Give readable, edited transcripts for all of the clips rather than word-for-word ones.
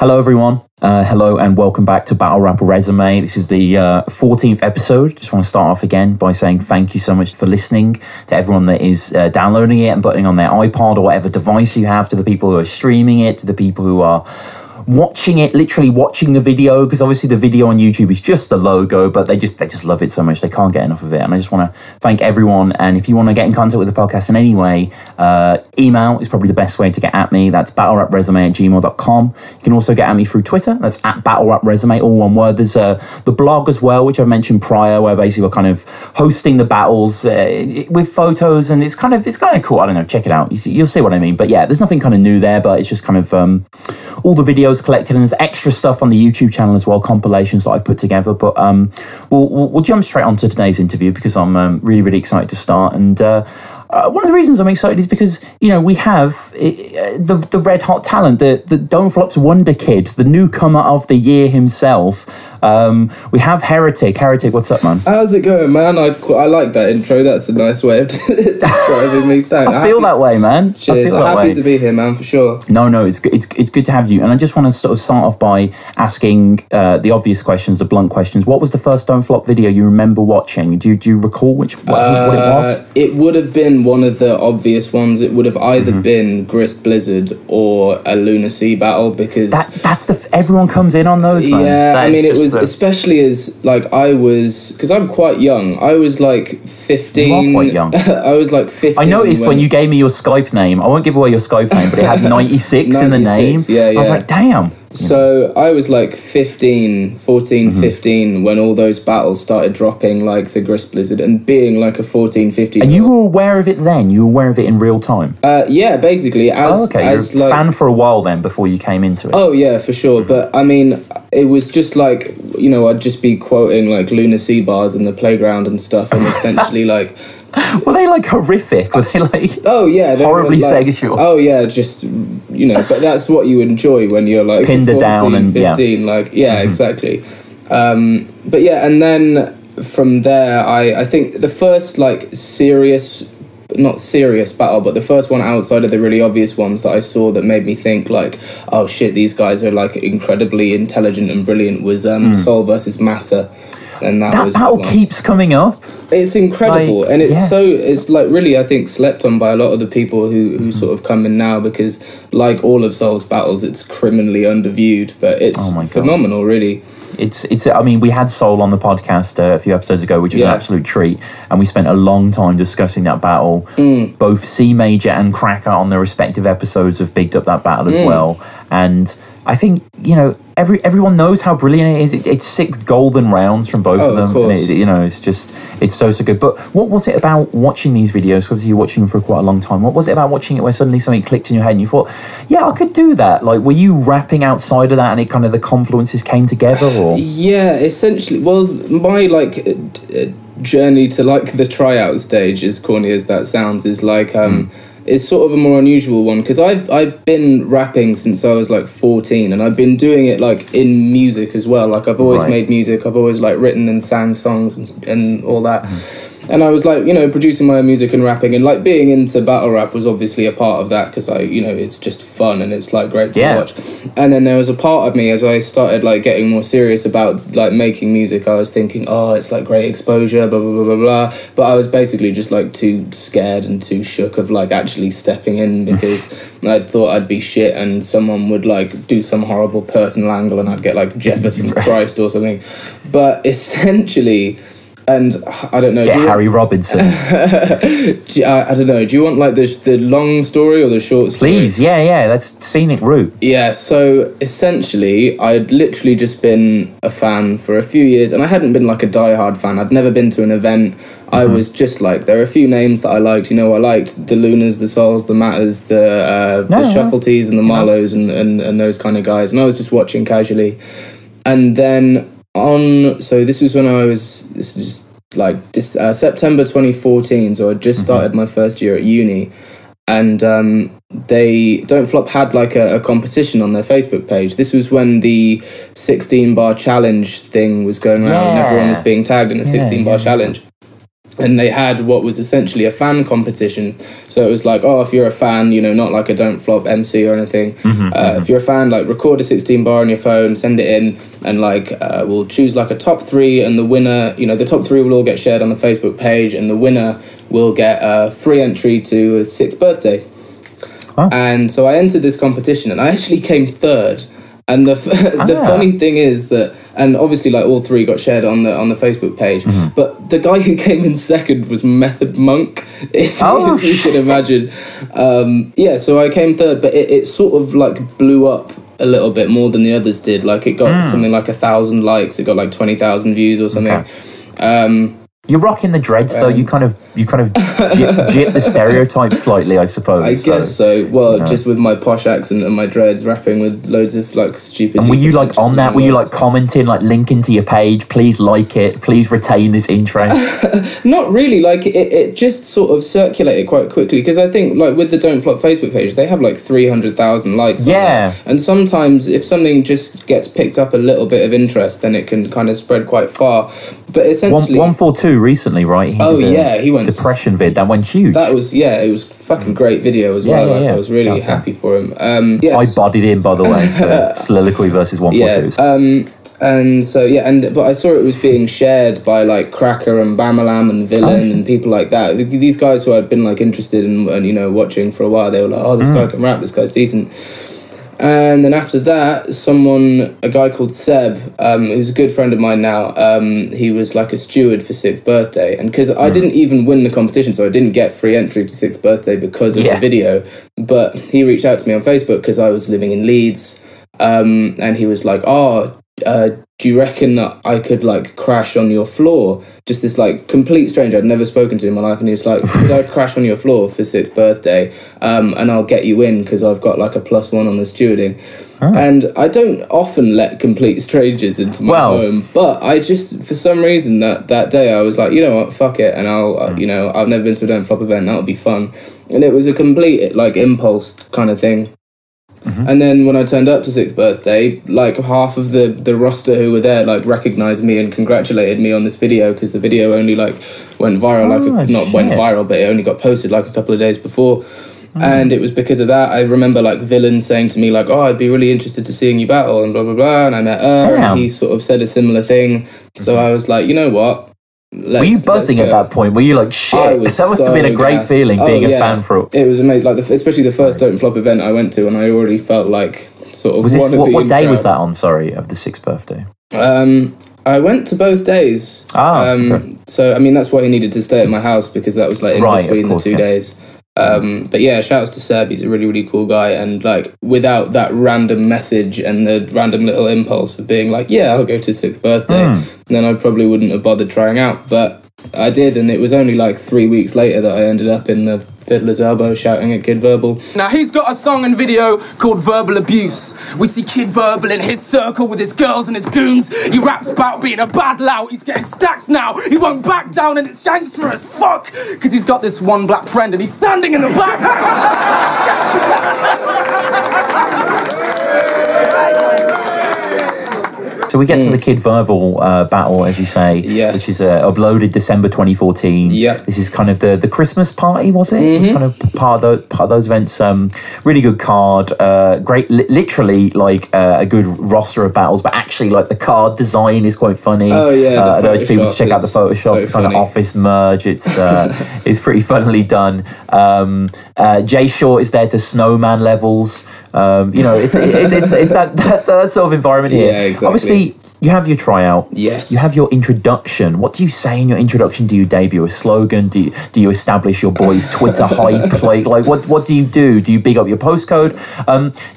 Hello, everyone. Hello and welcome back to BattleRapresume. This is the 14th episode. Just want to start off again by saying thank you so much for listening, to everyone that is downloading it and putting it on their iPod or whatever device you have, to the people who are streaming it, to the people who are watching it, literally watching the video, because obviously the video on YouTube is just the logo, but they just love it so much they can't get enough of it. And I just want to thank everyone. And if you want to get in contact with the podcast in any way, email is probably the best way to get at me. That's battlerapresume@gmail.com. You can also get at me through Twitter. That's @battlerapresume, all one word. There's the blog as well, which I've mentioned prior, where basically we're kind of hosting the battles with photos, and it's kind of cool. I don't know, check it out. You'll see what I mean. But yeah, there's nothing kind of new there, but it's just kind of all the videos collected, and there's extra stuff on the YouTube channel as well, compilations that I've put together. But we'll jump straight onto today's interview, because I'm really excited to start. And one of the reasons I'm excited is because, you know, we have the red hot talent, the Don't Flop's wonder kid, the newcomer of the year himself. We have Heretic. Heretic, what's up, man? How's it going, man? I like that intro. That's a nice way of describing me. Thanks. I feel that way, man. Cheers. I'm happy to be here, man, for sure. No, it's good to have you. And I just want to sort of start off by asking the obvious questions, the blunt questions. What was the first Don't Flop video you remember watching? Do you recall what it was? It would have been one of the obvious ones. It would have either been Grist Blizzard or a Lunar Sea battle, because that's everyone comes in on those, man. Yeah, I mean, it was especially as like I was, because I'm quite young. I was like 15. You are quite young. I was like 15. I noticed when you gave me your Skype name. I won't give away your Skype name, but it had 96 in the name. Yeah. I was like, damn. So I was like 15 when all those battles started dropping, like the Grist Blizzard, and being like a 14, 15. And you were aware of it then? You were aware of it in real time? Yeah, basically. You were a fan for a while then, before you came into it? Oh, yeah, for sure. But I mean, it was just like, you know, I'd just be quoting like Lunar Sea bars in the playground and stuff, and essentially like... Were they like horrific? Were they like horribly sexual? Oh yeah, just, you know, but that's what you enjoy when you're like pinned 14, down and 15, exactly. But yeah, and then from there, I think the first like not serious battle, but the first one outside of the really obvious ones that I saw that made me think like, oh shit, these guys are like incredibly intelligent and brilliant was Soul versus Matter. And that battle keeps coming up. It's incredible, and it's like really, I think, slept on by a lot of the people who sort of come in now, because like all of Soul's battles, it's criminally underviewed, but it's phenomenal, really. It's. I mean, we had Soul on the podcast a few episodes ago, which was an absolute treat, and we spent a long time discussing that battle. Both C Major and Cracker on their respective episodes have bigged up that battle as well, and I think, you know, everyone knows how brilliant it is. It's 6 golden rounds from both of them. Of course. And you know, it's so good. But what was it about watching these videos? Obviously, you're watching them for quite a long time. What was it about watching it where suddenly something clicked in your head and you thought, yeah, I could do that? Like, were you rapping outside of that and it kind of the confluences came together? Or yeah, essentially. Well, my like journey to like the tryout stage, as corny as that sounds, is like it's sort of a more unusual one, because I've been rapping since I was like 14, and I've been doing it like in music as well. Like I've always made music, I've always like written and sang songs and all that. And I was like, you know, producing my own music and rapping, and like being into battle rap was obviously a part of that, because it's just fun and it's like great to watch. And then there was a part of me, as I started like getting more serious about like making music, I was thinking, oh, it's like great exposure, blah blah blah blah blah. But I was basically just like too scared and too shook of like actually stepping in, because I thought I'd be shit and someone would like do some horrible personal angle and I'd get like Jefferson Christ or something. But essentially. And I don't know. Harry Robinson. I don't know. Do you want like the long story or the short story? Please, yeah. That's scenic route. Yeah. So essentially, I'd literally just been a fan for a few years, and I hadn't been like a diehard fan. I'd never been to an event. I was just like, there are a few names that I liked. You know, I liked the Lunas, the Souls, the Matters, the Shuffletees, and the Marlows, and those kind of guys. And I was just watching casually, and then. So this was when September 2014, so I just started my first year at uni, and they Don't Flop had like a competition on their Facebook page. This was when the 16 bar challenge thing was going around, and everyone was being tagged in the 16 bar challenge. and they had what was essentially a fan competition. So it was like, oh, if you're a fan, you know, not like a Don't Flop MC or anything. If you're a fan, like record a 16 bar on your phone, send it in, and like we'll choose like a top 3, and the winner, you know, the top 3 will all get shared on the Facebook page, and the winner will get a free entry to a 6th birthday. Oh. And so I entered this competition, and I actually came 3rd. And the funny thing is that, and obviously like all 3 got shared on the Facebook page, but the guy who came in 2nd was Method Monk, if you could imagine. So I came 3rd, but it sort of like blew up a little bit more than the others did. Like it got something like 1,000 likes, it got like 20,000 views or something. Okay. You're rocking the dreads though. You kind of jip the stereotype slightly, I suppose. I guess so. Well, just with my posh accent and my dreads, rapping with loads of like stupid. And were you like on that? Were you like commenting, like linking to your page? Please like it. Please retain this intro. Not really. Like it just sort of circulated quite quickly, because I think like with the Don't Flop Facebook page, they have like 300,000 likes. Yeah. And sometimes if something just gets picked up a little bit of interest, then it can kind of spread quite far. But essentially, 142 recently, right? He went depression vid that went huge. That was it was fucking great video as well. I was really happy for him. I bodied him, by the way. So Soliloquy versus 142. But I saw it was being shared by like Cracker and Bamalam and Villain and people like that. These guys who I'd been like interested in and you know watching for a while, they were like, oh, this guy can rap, this guy's decent. And then after that, a guy called Seb, who's a good friend of mine now, he was like a steward for 6th birthday. And because I didn't even win the competition, so I didn't get free entry to 6th birthday because of the video. But he reached out to me on Facebook because I was living in Leeds. And he was like, do you reckon that I could like crash on your floor? Just this like complete stranger I'd never spoken to in my life, and he's like, could I crash on your floor for 6th birthday? And I'll get you in because I've got like a +1 on the stewarding. And I don't often let complete strangers into my home, but I just, for some reason that day I was like, you know what, fuck it, and I'll you know, I've never been to a Don't Flop event, that'll be fun. And it was a complete like impulse kind of thing. And then when I turned up to 6th birthday, like half of the roster who were there like recognised me and congratulated me on this video, because the video only like went viral, went viral, but it only got posted like a couple of days before. And it was because of that. I remember like Villain saying to me like, oh, I'd be really interested to seeing you battle and blah blah blah, and I met her and he sort of said a similar thing. So I was like, you know what, were you buzzing at that point? Were you like, shit? That must have been a great feeling being a fan for it. It was amazing. Like especially the first Don't Flop event I went to, and I already felt like sort of what day was that on? Sorry, of the 6th birthday. I went to both days. So I mean that's why he needed to stay at my house, because that was like in between the 2 days. But yeah, shouts to Seb. He's a really, really cool guy, and like without that random message and the random little impulse of being like, yeah, I'll go to 6th birthday, then I probably wouldn't have bothered trying out. But I did, and it was only like 3 weeks later that I ended up in the Fiddler's Elbow shouting at Kid Verbal. Now he's got a song and video called Verbal Abuse. We see Kid Verbal in his circle with his girls and his goons. He raps about being a bad lout. He's getting stacks now. He won't back down, and it's gangster as fuck, because he's got this one black friend and he's standing in the back. So we get to the Kid Verbal battle, as you say, which is uploaded December 2014. Yeah, this is kind of the Christmas party, was it? It was kind of part of those events. Really good card, great, literally like a good roster of battles, but actually like the card design is quite funny. Oh yeah, I'd urge people to check out the Photoshop, so kind of office merge. It's it's pretty funnily done. Jay Short is there to snowman levels. You know, it's that sort of environment here. Yeah, exactly. Obviously, you have your tryout. Yes. You have your introduction. What do you say in your introduction? Do you debut a slogan? Do you establish your boy's Twitter hype? Like what do you do? Do you big up your postcode?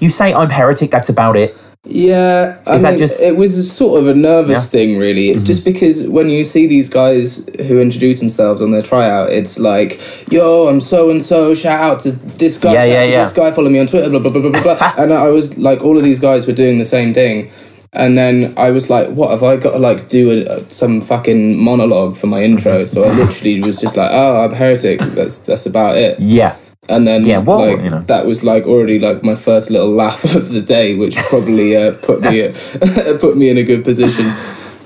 You say I'm Heretic. That's about it. Yeah, it was sort of a nervous thing, really. It's just because when you see these guys who introduce themselves on their tryout, it's like, yo, I'm so-and-so, shout out to this guy, this guy, follow me on Twitter, blah, blah, blah, blah, blah. And I was like, all of these guys were doing the same thing. And then I was like, what, have I got to like do some fucking monologue for my intro? So I literally was just like, oh, I'm Heretic, that's about it. Yeah. And then that was like already like my first little laugh of the day, which probably put me in a good position.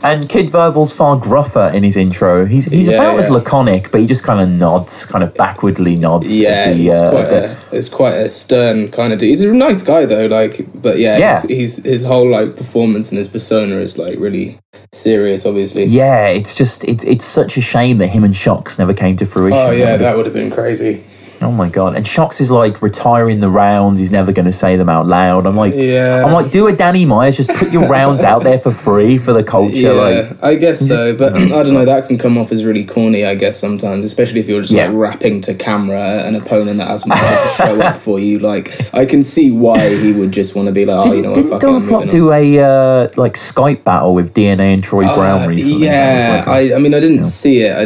And Kid Verbal's far gruffer in his intro. He's about as laconic, but he just kind of nods, kind of backwardly nods. Yeah, it's quite a stern kind of dude. He's a nice guy though, but he's his whole like performance and his persona is like really serious, obviously. Yeah, it's just it's such a shame that him and Jaqq never came to fruition. Oh yeah, that would have been crazy. Oh my god! And Jaqq is like retiring the rounds. He's never going to say them out loud. I'm like, do a Danny Myers. Just put your rounds out there for free for the culture. Yeah, I guess so. But I don't know. That can come off as really corny. I guess sometimes, especially if you're just like rapping to camera an opponent that hasn't tried to show up for you. Like, I can see why he would just want to be like, Didn't Don Flop do a like Skype battle with DNA and Troy Brown recently? Yeah, I mean, I didn't see it. I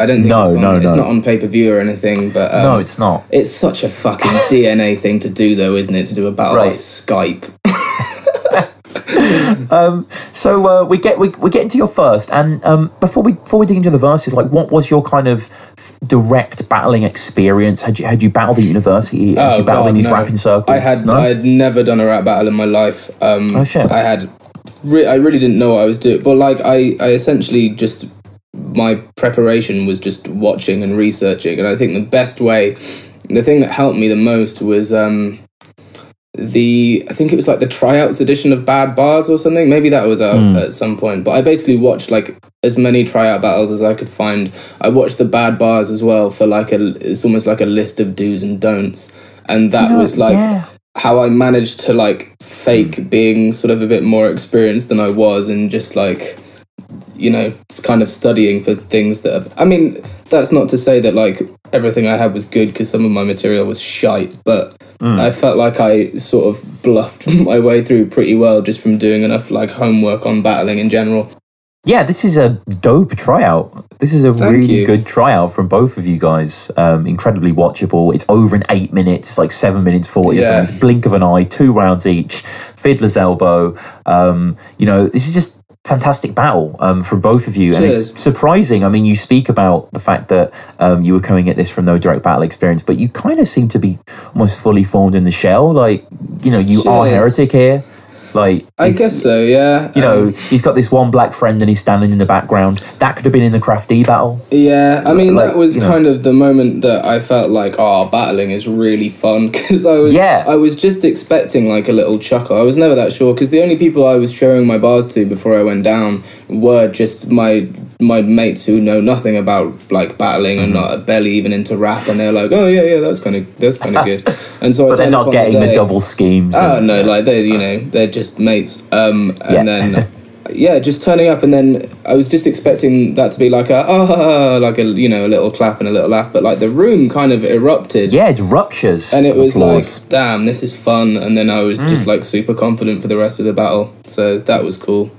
don't think it's not on pay-per-view or anything. But no, it's not. It's such a fucking DNA thing to do, though, isn't it? To do a battle by Skype. So we get into your first, and before we dig into the verses, like, what was your kind of direct battling experience? Had you battled at university? Had you battled in these rapping circles? I had never done a rap battle in my life. Oh shit! I really didn't know what I was doing, but like I essentially just, my preparation was just watching and researching, and I think the thing that helped me the most was I think it was like the tryouts edition of Bad Bars or something. Maybe that was out at some point. But I basically watched like as many tryout battles as I could find. I watched the Bad Bars as well for like it's almost like a list of do's and don'ts, and that was like how I managed to like fake being sort of a bit more experienced than I was, and just like, you know, kind of studying for things that I mean, that's not to say that like everything I had was good, because some of my material was shite, but I felt like I sort of bluffed my way through pretty well just from doing enough like homework on battling in general. Yeah, this is a dope tryout. This is a really good tryout from both of you guys. Incredibly watchable. It's over in 8 minutes. It's like 7 minutes 40 or something. It's blink of an eye, 2 rounds each. Fiddler's elbow. You know, this is just fantastic battle from both of you. Cheers. And it's surprising. I mean, you speak about the fact that you were coming at this from no direct battle experience, but you kind of seem to be almost fully formed in the shell. Like, you know, you are Heretic here. Like, I guess so, yeah. You know, he's got this one black friend and he's standing in the background. That could have been in the Craft D battle. Yeah, I mean, like, that was kind of the moment that I felt like, battling is really fun, because I was just expecting like a little chuckle. I was never that sure, because the only people I was showing my bars to before I went down were just my mates who know nothing about like battling and not barely even into rap, and they're like, oh yeah, that's kind of good. And so, but they're not getting the double schemes. Oh no, like they're just mates. And then just turning up, and then I was just expecting that to be like a little clap and a little laugh, but like the room kind of erupted. Yeah, it ruptures. And it was like, damn, this is fun. And then I was just like super confident for the rest of the battle. So that was cool.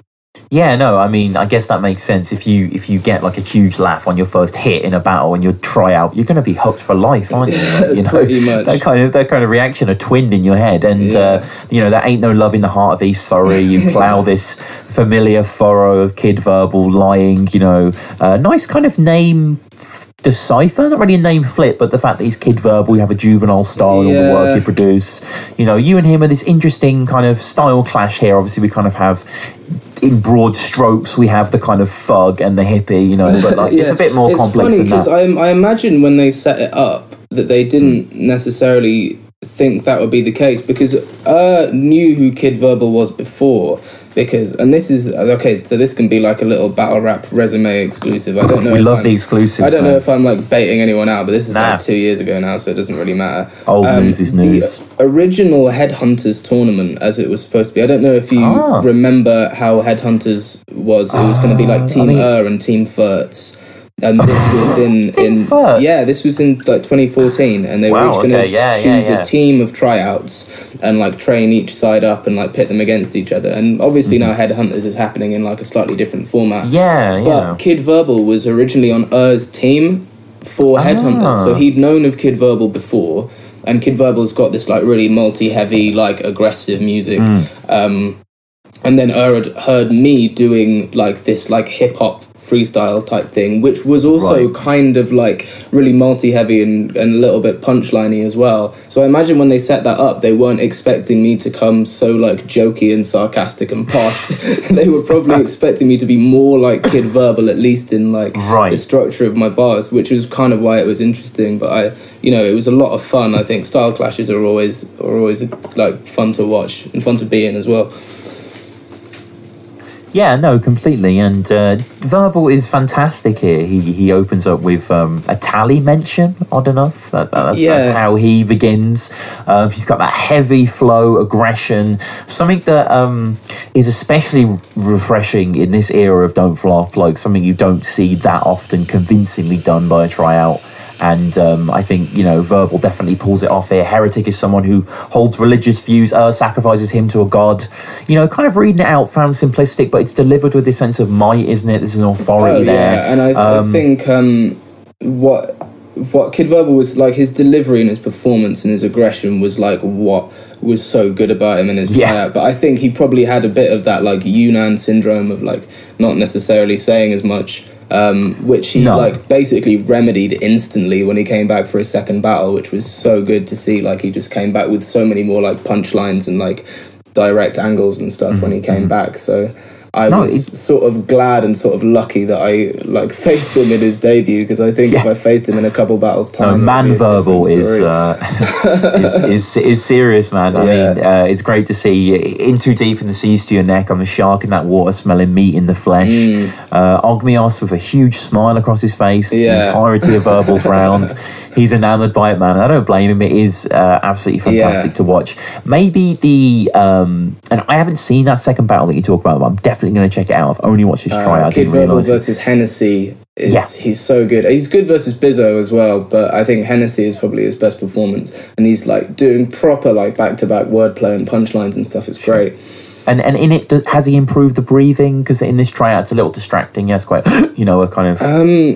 Yeah, no, I mean, I guess that makes sense. If you get like a huge laugh on your first hit in a battle and you try out, you're going to be hooked for life, aren't you? You know, pretty much. That kind of reaction, a twin in your head, and you know, there ain't no love in the heart of East Surrey. You plough this familiar furrow of Kid Verbal lying. You know, nice kind of name decipher, not really a name flip, but the fact that he's Kid Verbal, you have a juvenile style in all the work you produce. You know, you and him are this interesting kind of style clash here. Obviously, we kind of have, in broad strokes, we have the kind of thug and the hippie, you know, but like it's a bit more complex than that. It's funny, because I imagine when they set it up that they didn't necessarily think that would be the case, because knew who Kid Verbal was before. And this is okay, so this can be like a little battle rap resume exclusive. I don't know. We love the exclusives. I don't know if I'm like baiting anyone out, but this is like 2 years ago now, so it doesn't really matter. Old news is news. The original Headhunters tournament, as it was supposed to be. I don't know if you remember how Headhunters was. It was going to be like Team and Team Furts. And this was this was in like 2014, and they were each going to choose a team of tryouts and like train each side up and like pit them against each other. And obviously now Headhunters is happening in like a slightly different format. But Kid Verbal was originally on Ur's team for Headhunters, so he'd known of Kid Verbal before, and Kid Verbal's got this like really multi-heavy, like aggressive music. and then had heard me doing like this like hip hop freestyle type thing, which was also kind of like really multi-heavy and a little bit punchliney as well. So I imagine when they set that up, they weren't expecting me to come so like jokey and sarcastic and posh. They were probably expecting me to be more like Kid Verbal, at least in like the structure of my bars, which was kind of why it was interesting. But it was a lot of fun. I think style clashes are always like fun to watch and fun to be in as well. Yeah, no, completely. And Verbal is fantastic here. He opens up with a tally mention, odd enough. That's how he begins. He's got that heavy flow, aggression, something that is especially refreshing in this era of Don't Flop, like something you don't see that often convincingly done by a tryout. And I think, Verbal definitely pulls it off here. Heretic is someone who holds religious views, sacrifices him to a god. Kind of reading it out, found simplistic, but it's delivered with this sense of might, isn't it? There's an authority there. Yeah, and I think what Kid Verbal was like, his delivery and his performance and his aggression was like what was so good about him in his tryout. But I think he probably had a bit of that like Yunnan syndrome of like not necessarily saying as much. Which he like basically remedied instantly when he came back for his second battle, which was so good to see. Like he just came back with so many more like punchlines and like direct angles and stuff when he came back. So I was sort of glad and sort of lucky that I like faced him in his debut, because I think if I faced him in a couple battles time, Verbal is serious, man. I mean, it's great to see in too deep in the seas to your neck. I'm a shark in that water, smelling meat in the flesh. Ogmios with a huge smile across his face. The entirety of Verbal's round. He's enamoured by it, man. I don't blame him. It is absolutely fantastic to watch. Maybe and I haven't seen that second battle that you talk about, but I'm definitely going to check it out. I've only watched his tryout. Kid Verbal versus Hennessy. He's so good. He's good versus Bizzo as well, but I think Hennessy is probably his best performance. And he's like doing proper like back-to-back wordplay and punchlines and stuff. It's great. And in it, has he improved the breathing? Because in this tryout, it's a little distracting. Yes, quite, a kind of...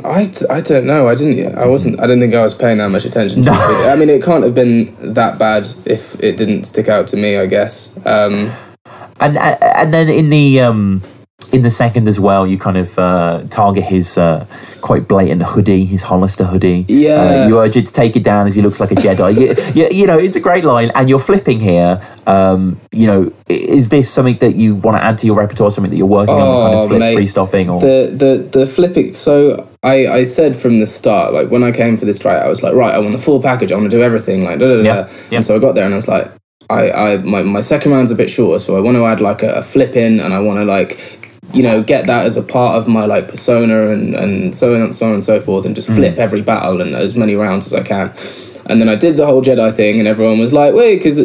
I don't know. I don't think I was paying that much attention to it. I mean, it can't have been that bad if it didn't stick out to me, I guess. And then in the second as well, you kind of target his quite blatant hoodie, his Hollister hoodie. Yeah. You urge it to take it down as he looks like a Jedi. It's a great line. And you're flipping here. Is this something that you want to add to your repertoire, something that you're working on, kind of flip freestuffing? Or the flipping. So I said from the start, like when I came for this tryout, I was like, right, I want the full package. I want to do everything. Like, And so I got there and I was like, my second round's a bit shorter, so I want to add like a flip in, and I want to like, get that as a part of my like persona and so on and so forth, and just flip every battle and as many rounds as I can. And then I did the whole Jedi thing, and everyone was like, wait, because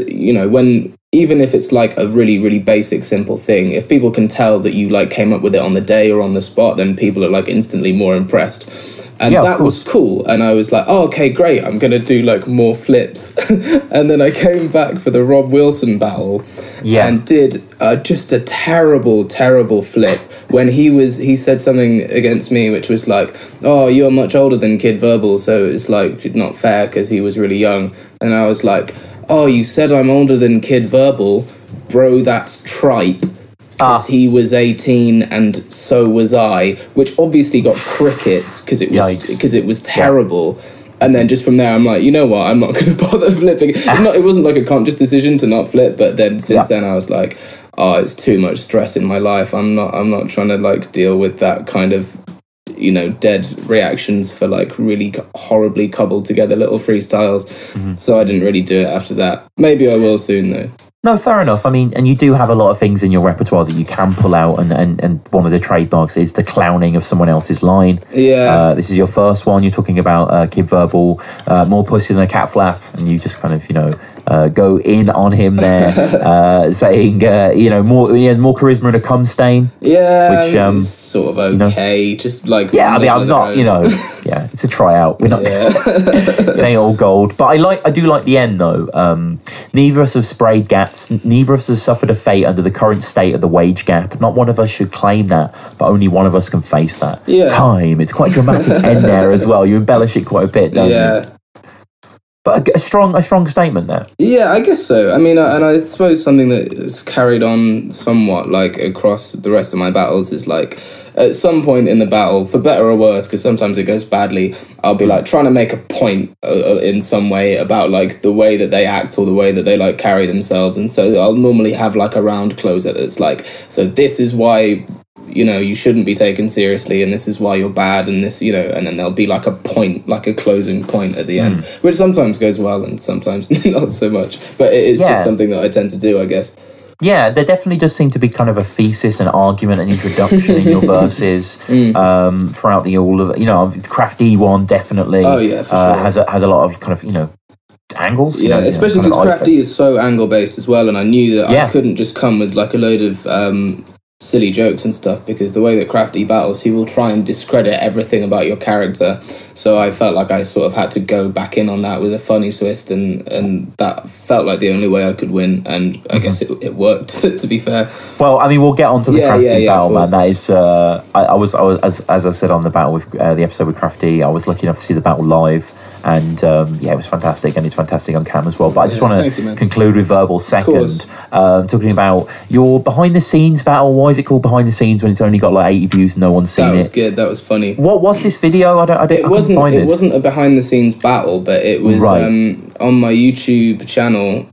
when even if it's like a really, really basic, simple thing, if people can tell that you like came up with it on the day or on the spot, then people are like instantly more impressed. And that was cool. And I was like, oh, okay, great. I'm going to do like more flips. And then I came back for the Rob Wilson battle and did just a terrible, terrible flip when he said something against me, which was like, oh, you're much older than Kid Verbal, so it's like not fair because he was really young. And I was like, oh, you said I'm older than Kid Verbal? Bro, that's tripe. Because he was 18 and so was I, which obviously got crickets because it was terrible. And then just from there, I'm like, you know what? I'm not going to bother flipping. It wasn't like a conscious decision to not flip, but then since then I was like, oh, it's too much stress in my life. I'm not trying to like deal with that kind of dead reactions for like really horribly cobbled together little freestyles. So I didn't really do it after that. Maybe I will soon though. No, fair enough. I mean, and you do have a lot of things in your repertoire that you can pull out, and one of the trademarks is the clowning of someone else's line. Yeah. This is your first one. You're talking about Kid Verbal, more pussy than a cat flap, and you just kind of, go in on him there, saying, more charisma and a cum stain. Yeah, which it's sort of okay. Just like I'm not, it's a tryout. We're not. It ain't all gold, but I do like the end though. Neither of us have sprayed gats. Neither of us has suffered a fate under the current state of the wage gap. Not one of us should claim that, but only one of us can face that. Yeah. Time. It's quite a dramatic end there as well. You embellish it quite a bit, don't you? But a strong statement there. Yeah, I guess so. I mean, and I suppose something that's carried on somewhat, like, across the rest of my battles is, like, at some point in the battle, for better or worse, because sometimes it goes badly, I'll be, like, trying to make a point in some way about, like, the way that they act or the way that they, like, carry themselves. And so I'll normally have, like, a round closer that's, like, so this is why, you know, you shouldn't be taken seriously, and this is why you're bad, and this, you know, and then there'll be, like, a point, like a closing point at the end, which sometimes goes well and sometimes not so much. But it is just something that I tend to do, I guess. Yeah, there definitely does seem to be kind of a thesis, an argument, an introduction in your verses throughout the all of, you know, Crafty one definitely. Oh yeah, for sure. has a lot of kind of, you know, angles. Yeah, especially because Crafty is so angle based as well, and I knew that Yeah. I couldn't just come with like a load of silly jokes and stuff, because the way that Crafty battles, he will try and discredit everything about your character. So I felt like I sort of had to go back in on that with a funny twist, and that felt like the only way I could win, and I guess it worked. To be fair. Well, I mean, we'll get onto the Crafty battle, man. Of course. That is, I was as I said on the battle with the episode with Crafty, I was lucky enough to see the battle live. And yeah, it was fantastic, and it's fantastic on cam as well. But I just want to conclude with Verbal second, talking about your behind the scenes battle. Why is it called behind the scenes when it's only got like 80 views, no one's seen it? That was good. That was funny. What was this video? It wasn't a behind the scenes battle, but it was on my YouTube channel.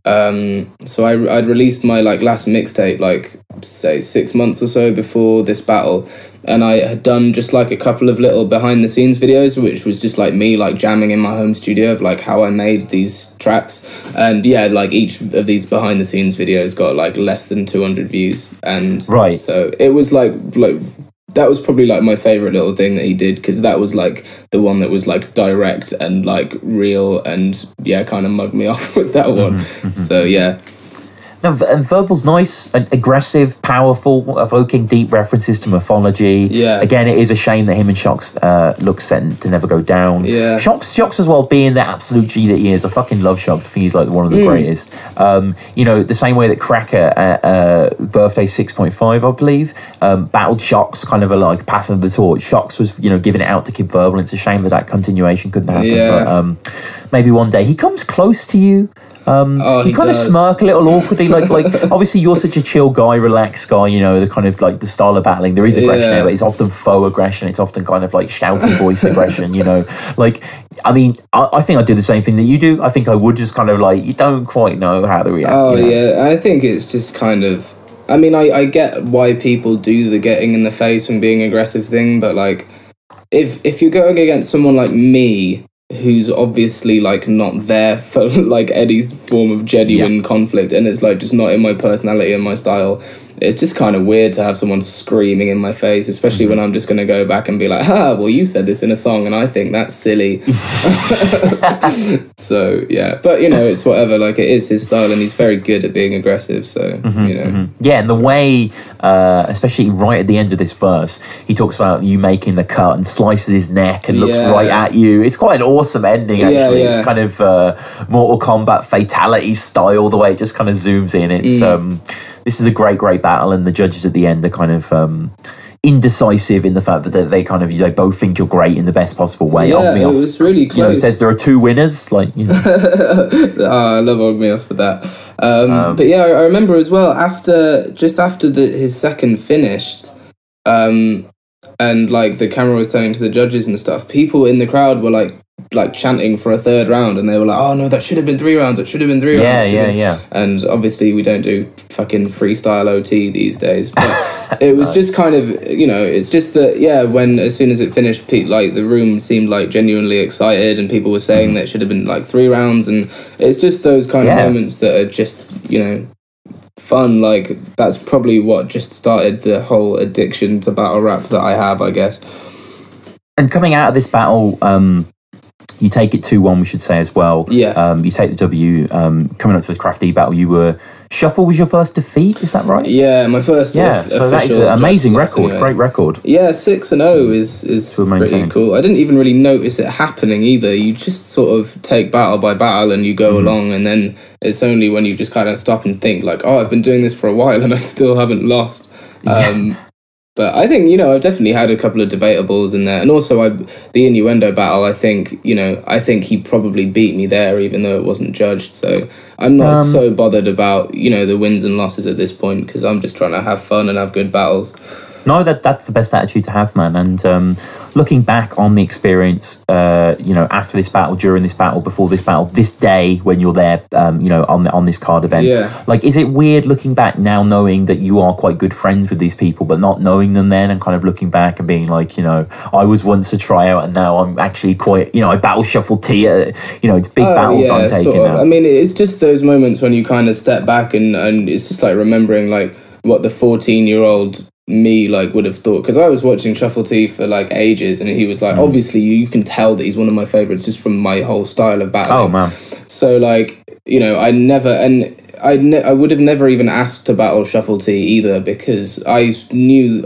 So I'd released my like last mixtape, like say 6 months or so before this battle. And I had done just like a couple of little behind the scenes videos, which was just like me like jamming in my home studio of like how I made these tracks. And yeah, like each of these behind the scenes videos got like less than 200 views. And so it was like that was probably like my favorite little thing that he did, because that was like the one that was like direct and like real, and yeah, kind of mugged me off with that one. So yeah. No, and Verbal's nice, aggressive, powerful, evoking deep references to mythology. Yeah. Again, it is a shame that him and Jaqq's look set to never go down. Yeah. Jaqq as well, being the absolute G that he is. I fucking love Jaqq. I think he's like one of the greatest. You know, the same way that Cracker at Birthday 6.5, I believe, battled Jaqq, kind of like passing the torch. Jaqq was, you know, giving it out to Kid Verbal. It's a shame that continuation couldn't happen. Yeah. But maybe one day. He comes close to you. He kind of smirk a little awkwardly, like obviously you're such a chill guy, relaxed guy, you know, the kind of like the style of battling, there is aggression there, but it's often faux aggression, it's often kind of like shouty voice aggression, you know, like, I mean, I think I do the same thing that you do. I think I would just kind of like, you don't quite know how to react. Oh, you know? Yeah, I think it's just kind of, I mean, I get why people do the getting in the face and being aggressive thing, but like, if you're going against someone like me, who's obviously like not there for like any form of genuine conflict, and it's like just not in my personality and my style, it's just kind of weird to have someone screaming in my face, especially when I'm just going to go back and be like, well, you said this in a song and I think that's silly. So yeah, but you know, it's whatever, like it is his style and he's very good at being aggressive, so you know. Yeah, and the way especially right at the end of this verse, he talks about you making the cut and slices his neck and looks right at you. It's quite an awesome ending, actually. It's kind of Mortal Kombat fatality style, the way it just kind of zooms in. It's this is a great battle, and the judges at the end are kind of indecisive in the fact that they kind of, they both think you're great in the best possible way. Yeah, it was really close. You know, says there are two winners, like, you know. I love Ogmios for that. But yeah, I remember as well, after his second finished, and like the camera was turning to the judges and stuff, people in the crowd were like chanting for a third round, and they were like, oh no, that should have been 3 rounds, it should have been 3 rounds. Yeah. And obviously we don't do fucking freestyle OT these days, but it was just kind of, you know, it's just that, when as soon as it finished, like the room seemed like genuinely excited, and people were saying that it should have been like 3 rounds, and it's just those kind of moments that are just, you know, fun. Like that's probably what just started the whole addiction to battle rap that I have, I guess. And coming out of this battle, you take it 2-1, we should say as well. Yeah. You take the W. Coming up to the Crafty battle, you were Shuffle was your first defeat, is that right? Yeah, my first. So that is an amazing record, anyway. Great record. Yeah, 6-0 is pretty cool. I didn't even really notice it happening either. You just sort of take battle by battle and you go along, and then it's only when you just kind of stop and think like, oh, I've been doing this for a while and I still haven't lost. But I think, I've definitely had a couple of debatables in there. And also the Innuendo battle, I think he probably beat me there, even though it wasn't judged. So I'm not so bothered about, the wins and losses at this point, because I'm just trying to have fun and have good battles. No, that's the best attitude to have, man. And looking back on the experience, after this battle, during this battle, before this battle, this day when you're there, on this card event, like, is it weird looking back now, knowing that you are quite good friends with these people, but not knowing them then, and kind of looking back and being like, I was once a tryout, and now I'm actually quite, I battle shuffle T, it's big battles that I'm taking sort of. now. I mean, it's just those moments when you kind of step back and it's just like remembering like what the 14-year-old me like would have thought, because I was watching Shuffle T for like ages, and he was like, obviously you can tell that he's one of my favorites just from my whole style of battling. Oh man! So like, I would have never even asked to battle Shuffle T either, because I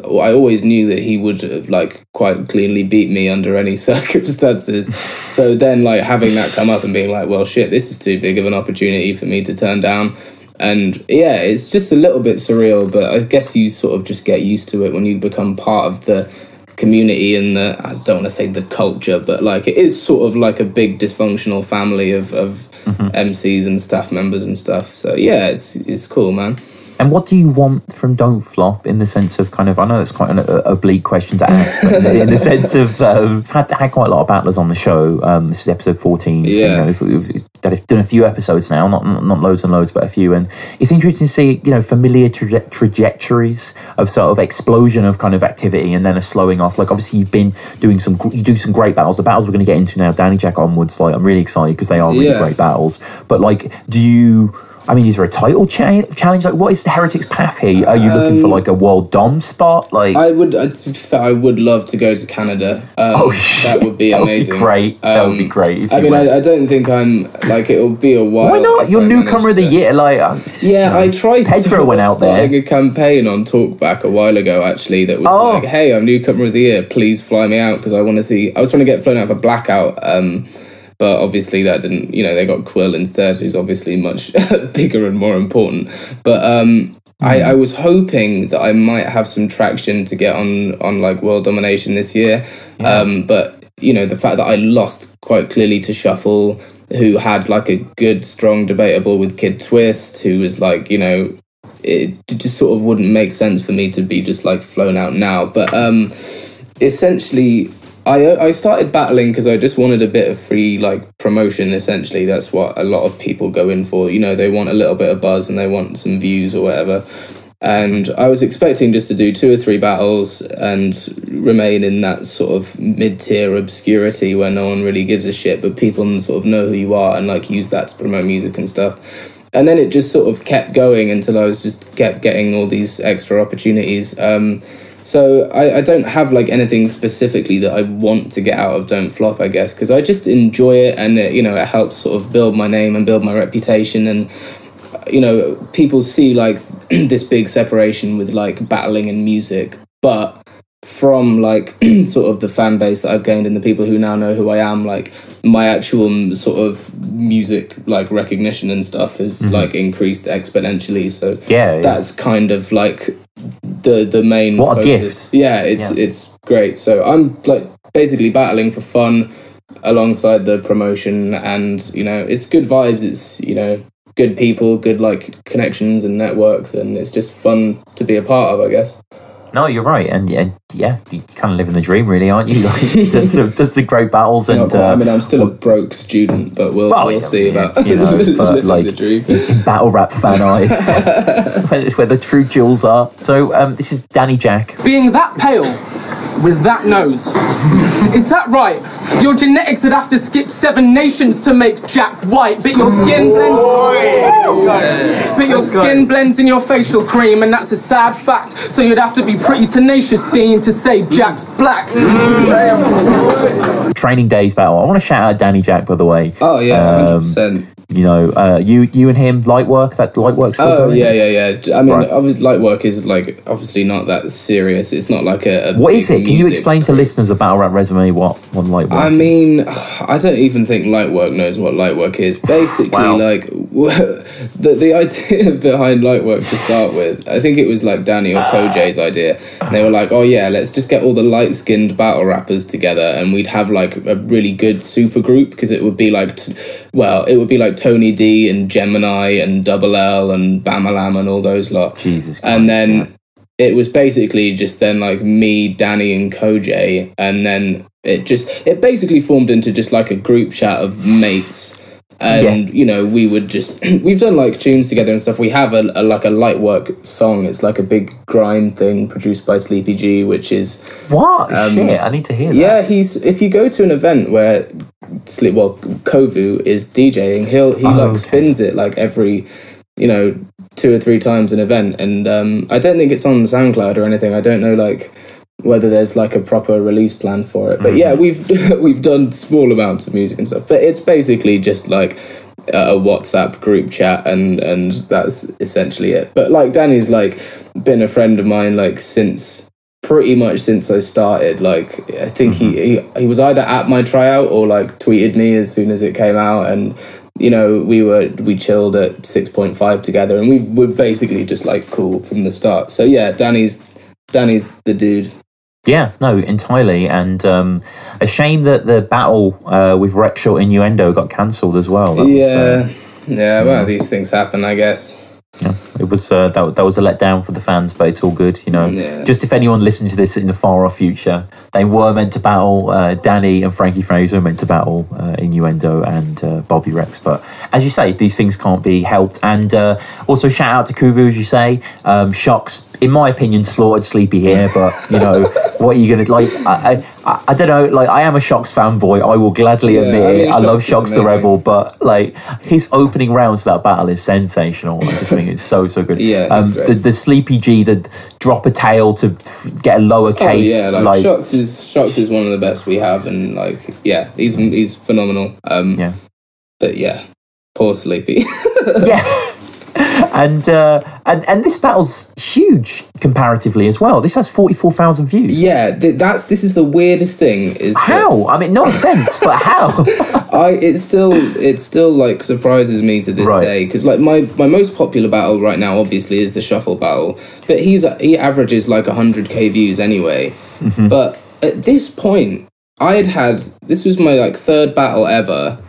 always knew that he would like quite cleanly beat me under any circumstances. So then like having that come up and being like, well shit, this is too big of an opportunity for me to turn down. And yeah, it's just a little bit surreal, but I guess you sort of just get used to it when you become part of the community and I don't want to say the culture, but like it is sort of like a big dysfunctional family of MCs and staff members and stuff. So yeah, it's cool, man. And what do you want from Don't Flop, in the sense of kind of, I know it's quite an oblique question to ask, but in the sense of, had quite a lot of battlers on the show. This is episode 14. Yeah. So, we've done a few episodes now, not loads and loads, but a few. And it's interesting to see, familiar trajectories of sort of explosion of kind of activity and then a slowing off. Like, obviously, you do some great battles. The battles we're going to get into now, Danny Jaqq onwards, like, I'm really excited because they are really great battles. But, like, is there a title challenge? Like, what is the Heretic's path here? Are you looking for like a world dom spot? Like, I would love to go to Canada. That would be amazing. Great. That would be great. I don't think I'm like, it'll be a while. Why not? You're Newcomer of the Year. Like, I tried. Pedro went out there. Starting a campaign on Talkback a while ago, actually. That was like, hey, I'm Newcomer of the Year. Please fly me out because I want to see. I was trying to get flown out for Blackout. But obviously that didn't, they got Quill instead, who's obviously much bigger and more important. But I was hoping that I might have some traction to get on like world domination this year. Yeah. But, the fact that I lost quite clearly to Shuffle, who had like a good, strong debatable with Kid Twist, who was like, it just sort of wouldn't make sense for me to be just like flown out now. But essentially, I started battling because I just wanted a bit of free like promotion. Essentially, that's what a lot of people go in for. They want a little bit of buzz and they want some views or whatever. And I was expecting just to do 2 or 3 battles and remain in that sort of mid-tier obscurity where no one really gives a shit, but people sort of know who you are and like use that to promote music and stuff. And then it just sort of kept going until I was just kept getting all these extra opportunities. So I don't have like anything specifically that I want to get out of Don't Flop, I guess, because I just enjoy it, and it helps sort of build my name and build my reputation, and people see like this big separation with like battling and music, but from like sort of the fan base that I've gained and the people who now know who I am, like my actual sort of music like recognition and stuff has like increased exponentially. So that's kind of like the main what focus. A gift. It's great. So I'm like basically battling for fun alongside the promotion, and it's good vibes. It's good people, good like connections and networks, and it's just fun to be a part of, I guess. No, you're right, and you kind of living the dream, really, aren't you? Like, done some great battles, and I'm still a broke student, but we'll see about but like the dream. In battle rap fan eyes, where the true jewels are. So this is Danny Jaqq. Being that pale with that nose, is that right? Your genetics would have to skip 7 nations to make Jaqq white, but your skin blends in your facial cream, and that's a sad fact. So you'd have to be pretty tenacious, Dean, to say Jaq's black. Training Days battle. I want to shout out Danny Jaqq, by the way. Oh yeah, 100%. You know, you and him, light work. That light work still going? Yeah. I mean, obviously, light work is like obviously not that serious. It's not like a what is it? Can you explain to listeners about Battle Rap Resume what light work? I mean, I don't even think light work knows what light work is. Basically, Wow. like the idea behind light work to start with, I think it was like Danny or Kojay's idea. And they were like, oh yeah, let's just get all the light skinned battle rappers together, and we'd have like a really good super group, because it would be like, it would be like Tony D and Gemini and Double L and Bamalam and all those lot. Jesus Christ, and then it was basically just then like me, Danny and Kojay, and then it basically formed into just like a group chat of mates. And you know, we would just we've done like tunes together and stuff. We have a like a light work song. It's like a big grime thing produced by Sleepy G, which is what shit. I need to hear that. Yeah, if you go to an event where Kovu is DJing, he spins it like every 2 or 3 times an event, and I don't think it's on SoundCloud or anything. I don't know like whether there's like a proper release plan for it, but yeah, we've done small amounts of music and stuff, but it's basically just like a WhatsApp group chat, and that's essentially it. But like Danny's like been a friend of mine like pretty much since I started. Like I think he was either at my tryout or like tweeted me as soon as it came out, and you know, we chilled at 6.5 together, and we were basically just like cool from the start. So yeah, Danny's the dude. Yeah, no, entirely. And a shame that the battle with Rexshort Innuendo got cancelled as well. Well, these things happen, I guess. Yeah, it was that was a letdown for the fans, but it's all good, you know. Yeah. Just if anyone listening to this in the far off future, they were meant to battle. Danny and Frankie Fraser were meant to battle Innuendo and Bobby Rex, but as you say, these things can't be helped. And also shout out to Kuvu, as you say. Shocks, in my opinion, slaughtered Sleepy here, but you know, what are you gonna like? I don't know. Like, I am a Shocks fanboy. I will gladly admit it. I love Shocks the Rebel, but like his opening rounds to that battle is sensational. I just think it's so good. Yeah, the Sleepy G, the drop a tail to get a lower case. Oh, yeah, like Shocks is one of the best we have, and like he's phenomenal. But yeah, poor Sleepy. Yeah. And this battle's huge comparatively as well. This has 44,000 views. Yeah, this is the weirdest thing. Is how? I mean, no offense, but how? It still like surprises me to this day, because like my most popular battle right now obviously is the Shuffle battle, but he averages like 100k views anyway. Mm-hmm. But at this point, this was my like 3rd battle ever.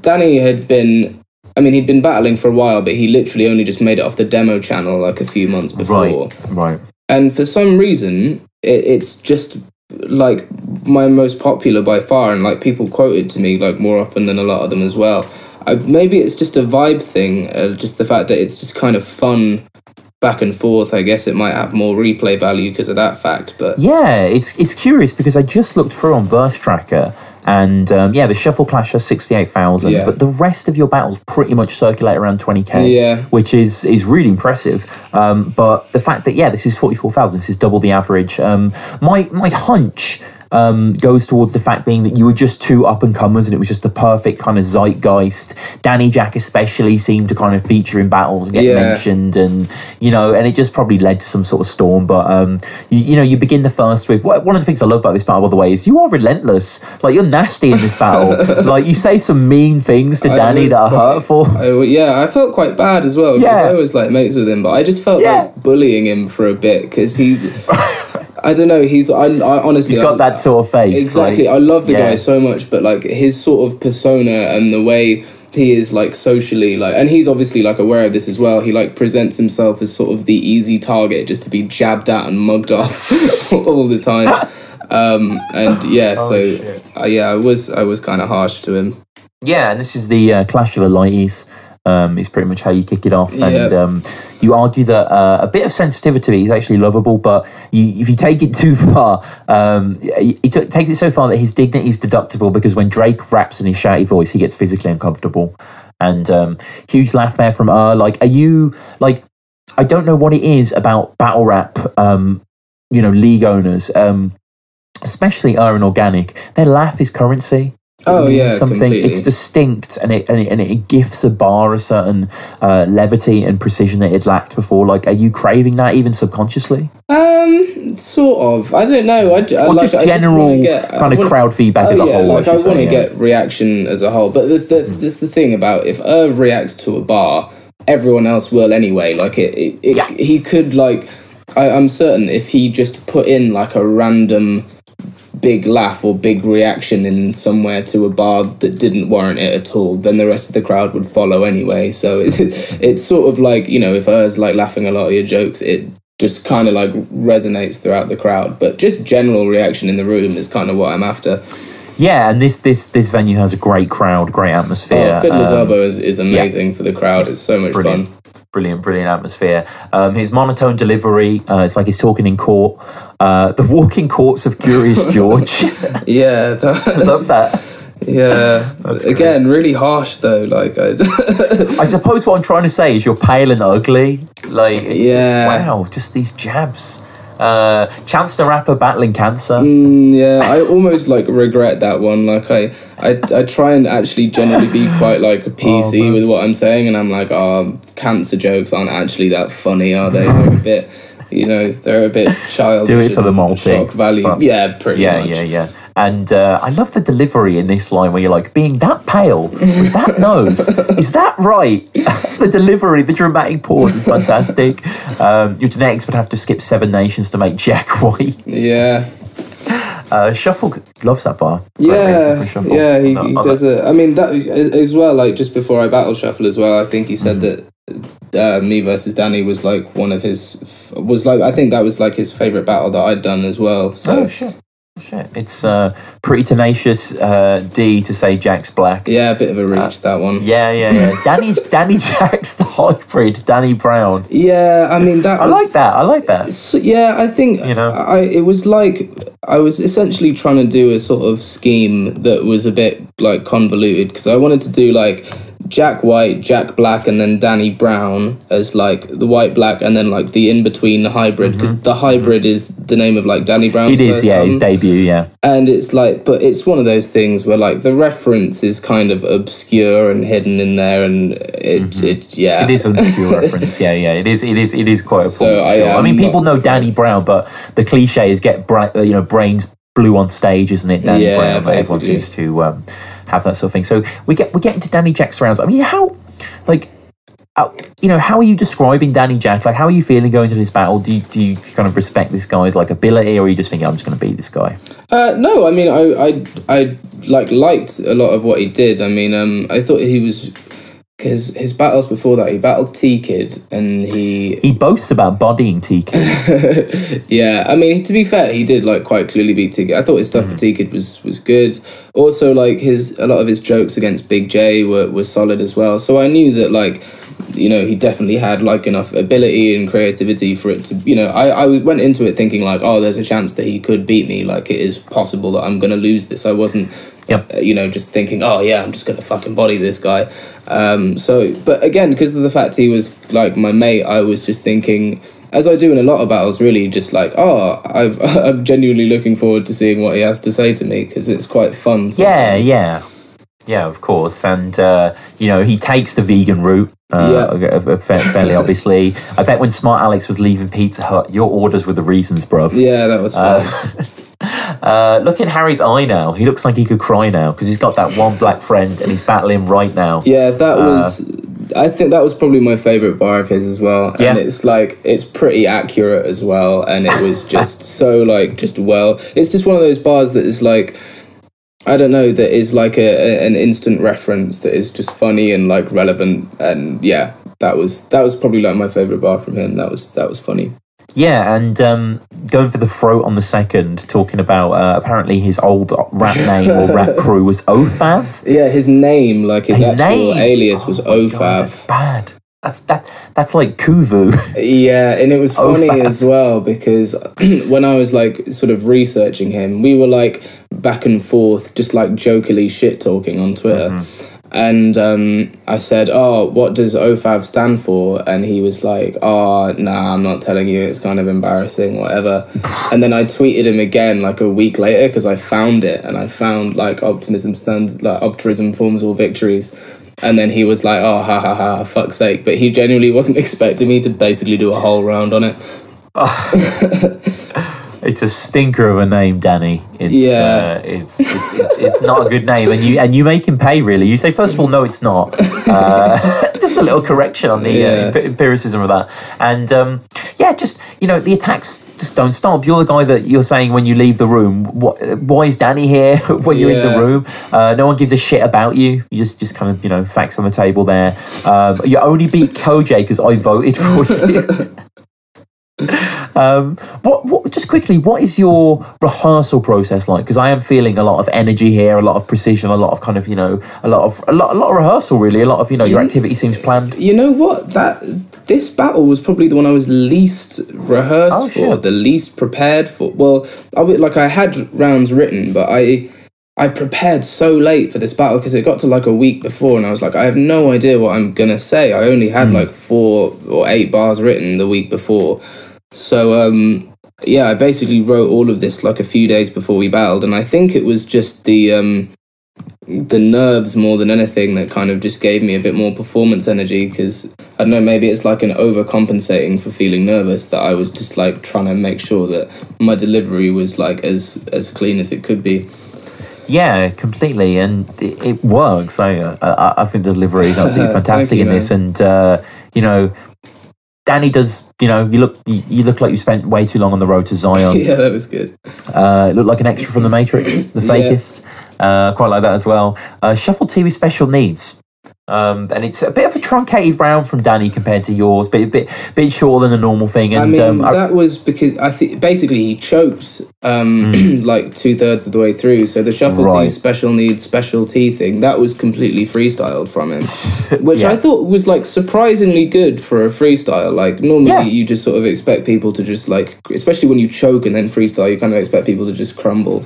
Danny he'd been battling for a while, but he literally only just made it off the demo channel like a few months before. Right. And for some reason, it's just like my most popular by far, and like people quote it to me like more often than a lot of them as well. Maybe it's just a vibe thing, just the fact that it's just kind of fun back and forth. I guess it might have more replay value because of that fact. But yeah, it's curious because I just looked through on Verse Tracker. And the Shuffle Clash has 68,000, but the rest of your battles pretty much circulate around 20k, which is really impressive. But the fact that this is 44,000, this is double the average. My hunch goes towards the fact being that you were just 2 up and comers, and it was just the perfect kind of zeitgeist. Danny Jaqq especially seemed to kind of feature in battles and get mentioned, and and it just probably led to some sort of storm. But you begin the first with one of the things I love about this battle, by the way, is you are relentless. Like, you're nasty in this battle. Like, you say some mean things to Danny that are hurtful. I felt quite bad as well, because I was like mates with him, but I just felt like bullying him for a bit, because he's I don't know, I honestly, he's got that sort of face. Exactly. I love the guy so much, but like his sort of persona and the way he is like socially, like, and he's obviously like aware of this as well. He like presents himself as sort of the easy target, just to be jabbed at and mugged off all the time. I was kind of harsh to him. Yeah, and this is the Clash of the Lighties. Is pretty much how you kick it off, and you argue that a bit of sensitivity is actually lovable, but if you take it too far, he takes it so far that his dignity is deductible, because when Drake raps in his shouty voice, he gets physically uncomfortable. And huge laugh there from like, are you like, I don't know what it is about battle rap, league owners, especially and Organic. Their laugh is currency. Oh yeah, something. completely. It's distinct, and it gives a bar a certain levity and precision that it lacked before. Like, are you craving that even subconsciously? Sort of. I don't know. Or just general kind of crowd feedback as a whole. Like I want to get reaction as a whole. But this is the thing about, if Irv reacts to a bar, everyone else will anyway. Like he could, like, I'm certain if he just put in like a random big laugh or big reaction in somewhere to a bar that didn't warrant it at all, then the rest of the crowd would follow anyway. So it's sort of like, you know, if Irv's like laughing a lot of your jokes, it just kind of like resonates throughout the crowd. But just general reaction in the room is kind of what I'm after. Yeah, and this venue has a great crowd, great atmosphere. Fiddler's Elbow is amazing for the crowd. It's so much fun. Brilliant atmosphere. His monotone delivery, it's like he's talking in court. The walking corpse of Curious George. Yeah. I love that. Yeah. Again, really harsh though. Like, I suppose what I'm trying to say is you're pale and ugly. Like, just these jabs. Chance the Rapper battling cancer. Yeah, I almost like regret that one. Like I try and actually generally be quite like PC with what I'm saying, and I'm like, cancer jokes aren't actually that funny, are they? They're a bit, you know, they're a bit childish. Do it for the multi shock value. Yeah, pretty much. Yeah. And I love the delivery in this line where you're like, being that pale with that nose, is that right? The delivery, the dramatic pause is fantastic. Your genetics would have to skip 7 nations to make Jaqq white. Yeah. Shuffle loves that bar. Yeah, he does it. I mean, that as well, like just before I battle Shuffle as well, I think he said that me versus Danny was like one of his, I think that was like his favourite battle that I'd done as well. So. Oh, shit. It's pretty tenacious D to say Jaq's black. Yeah, a bit of a reach, that one. Yeah. Danny Jaq's the hybrid, Danny Brown. Yeah, I mean I like that. Yeah, I think, you know, it was like I was essentially trying to do a sort of scheme that was a bit like convoluted, because I wanted to do like Jaqq White, Jaqq Black, and then Danny Brown as like the white black, and then like the in between hybrid, because the hybrid is the name of like Danny Brown's first album. His debut, yeah. And it's like, but it's one of those things where like the reference is kind of obscure and hidden in there, and it is an obscure reference. Yeah. It is quite a so I mean, people know Danny Brown, but the cliche is get brains blue on stage, isn't it? Danny Brown. Basically. Everyone seems to have that sort of thing. So we get into Danny Jaq's rounds. I mean, how are you describing Danny Jaqq? Like, how are you feeling going into this battle? Do you kind of respect this guy's like ability, or are you just thinking, I'm just going to beat this guy? No, I mean, I liked a lot of what he did. I mean, I thought he was, because his battles before that, he battled T-Kid, and he boasts about bodying T-Kid. Yeah, I mean, to be fair, he did like quite clearly beat T-Kid. I thought his stuff with T-Kid was good. Also, like a lot of his jokes against Big J were solid as well. So I knew that, like, you know, he definitely had like enough ability and creativity for it to, you know, I went into it thinking like, oh, there's a chance that he could beat me. Like, it is possible that I'm going to lose this. I wasn't, you know, just thinking, oh yeah, I'm just going to fucking body this guy. But again, because of the fact he was like my mate, I was just thinking, as I do in a lot of battles, really just like, I'm genuinely looking forward to seeing what he has to say to me, because it's quite fun sometimes. Yeah, of course. And, you know, he takes the vegan route, fairly obviously. I bet when Smart Alex was leaving Pizza Hut, your orders were the reasons, bruv. Yeah, that was fun. Look at Harry's eye now. He looks like he could cry now, because he's got that one black friend and he's battling right now. Yeah, that was... I think that was probably my favourite bar of his as well. And it's like, it's pretty accurate as well. And it was just so like, just well... It's just one of those bars that is like... I don't know, that is like an instant reference that is just funny and like relevant, and yeah, that was probably like my favourite bar from him. That was funny. Yeah, and going for the throat on the second, talking about apparently his old rap name or rap crew was OFAV. Yeah, his name, like his actual alias was OFAV. God, that's bad. That's like Kuvu. Yeah, and it was funny as well, because when I was like sort of researching him, we were like back and forth, just like jokily shit talking on Twitter. And I said, oh, what does OFAV stand for? And he was like, oh, nah, I'm not telling you. It's kind of embarrassing, whatever. And then I tweeted him again like a week later because I found it. And I found like optimism forms all victories. And then he was like, oh, ha, ha, ha, fuck's sake. But he genuinely wasn't expecting me to basically do a whole round on it. It's a stinker of a name, Danny. It's not a good name, and you make him pay. Really, you say first of all, no, it's not. Just a little correction on the empiricism of that, and just the attacks just don't stop. You're the guy that you're saying when you leave the room. Why is Danny here when you're in the room? No one gives a shit about you. You just kind of facts on the table there. You only beat Koj because I voted for you. What just quickly, what is your rehearsal process like? Because I am feeling a lot of energy here, a lot of precision, a lot of kind of a lot of rehearsal, really, a lot of your activity seems planned. You know what, this battle was probably the one I was least rehearsed for, the least prepared for. Well, I had rounds written, but I prepared so late for this battle because it got to like a week before and I was like, I have no idea what I'm gonna say. I only had like 4 or 8 bars written the week before. So, I basically wrote all of this like a few days before we battled, and I think it was just the nerves more than anything that kind of just gave me a bit more performance energy, because, I don't know, maybe it's like an overcompensating for feeling nervous, that I was just like trying to make sure that my delivery was like as clean as it could be. Yeah, completely, and it works. I think the delivery is absolutely fantastic in this, and Danny does, you look like you spent way too long on the road to Zion. Yeah, that was good. It looked like an extra from The Matrix, the fakest. Quite like that as well. Shuffle T with special needs. And it's a bit of a truncated round from Danny compared to yours, but a bit shorter than a normal thing. And that was because I think basically he chokes like 2/3 of the way through. So the Shuffle T special needs special T thing, that was completely freestyled from him, which I thought was like surprisingly good for a freestyle. Like normally you just sort of expect people to just like, especially when you choke and then freestyle, you kind of expect people to just crumble.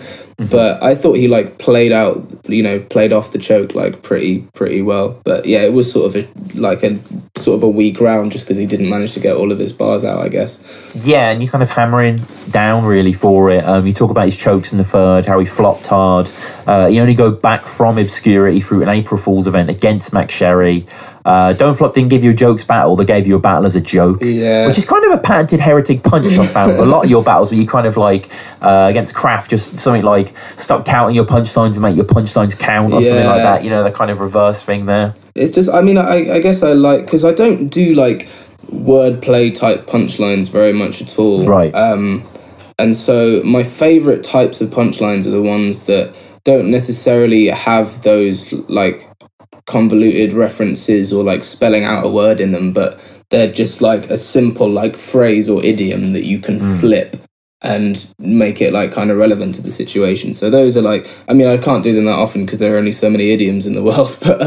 But I thought he like played off the choke like pretty well. But yeah, it was sort of a weak round just because he didn't manage to get all of his bars out, I guess. Yeah, and you kind of hammering down really for it. You talk about his chokes in the third, how he flopped hard. He only go back from obscurity through an April Fool's event against Max Sherry. Don't Flop didn't give you a jokes battle, they gave you a battle as a joke. Yeah. Which is kind of a patented Heretic punch, I found. A lot of your battles where you kind of like, against Kraft, just something like, stop counting your punchlines and make your punchlines count or something like that. The kind of reverse thing there. It's just, I guess I like, because I don't do like wordplay type punchlines very much at all. Right. And so my favourite types of punchlines are the ones that don't necessarily have those like convoluted references or like spelling out a word in them, but they're just like a simple like phrase or idiom that you can flip and make it like kind of relevant to the situation. So those are like, I can't do them that often because there are only so many idioms in the world, but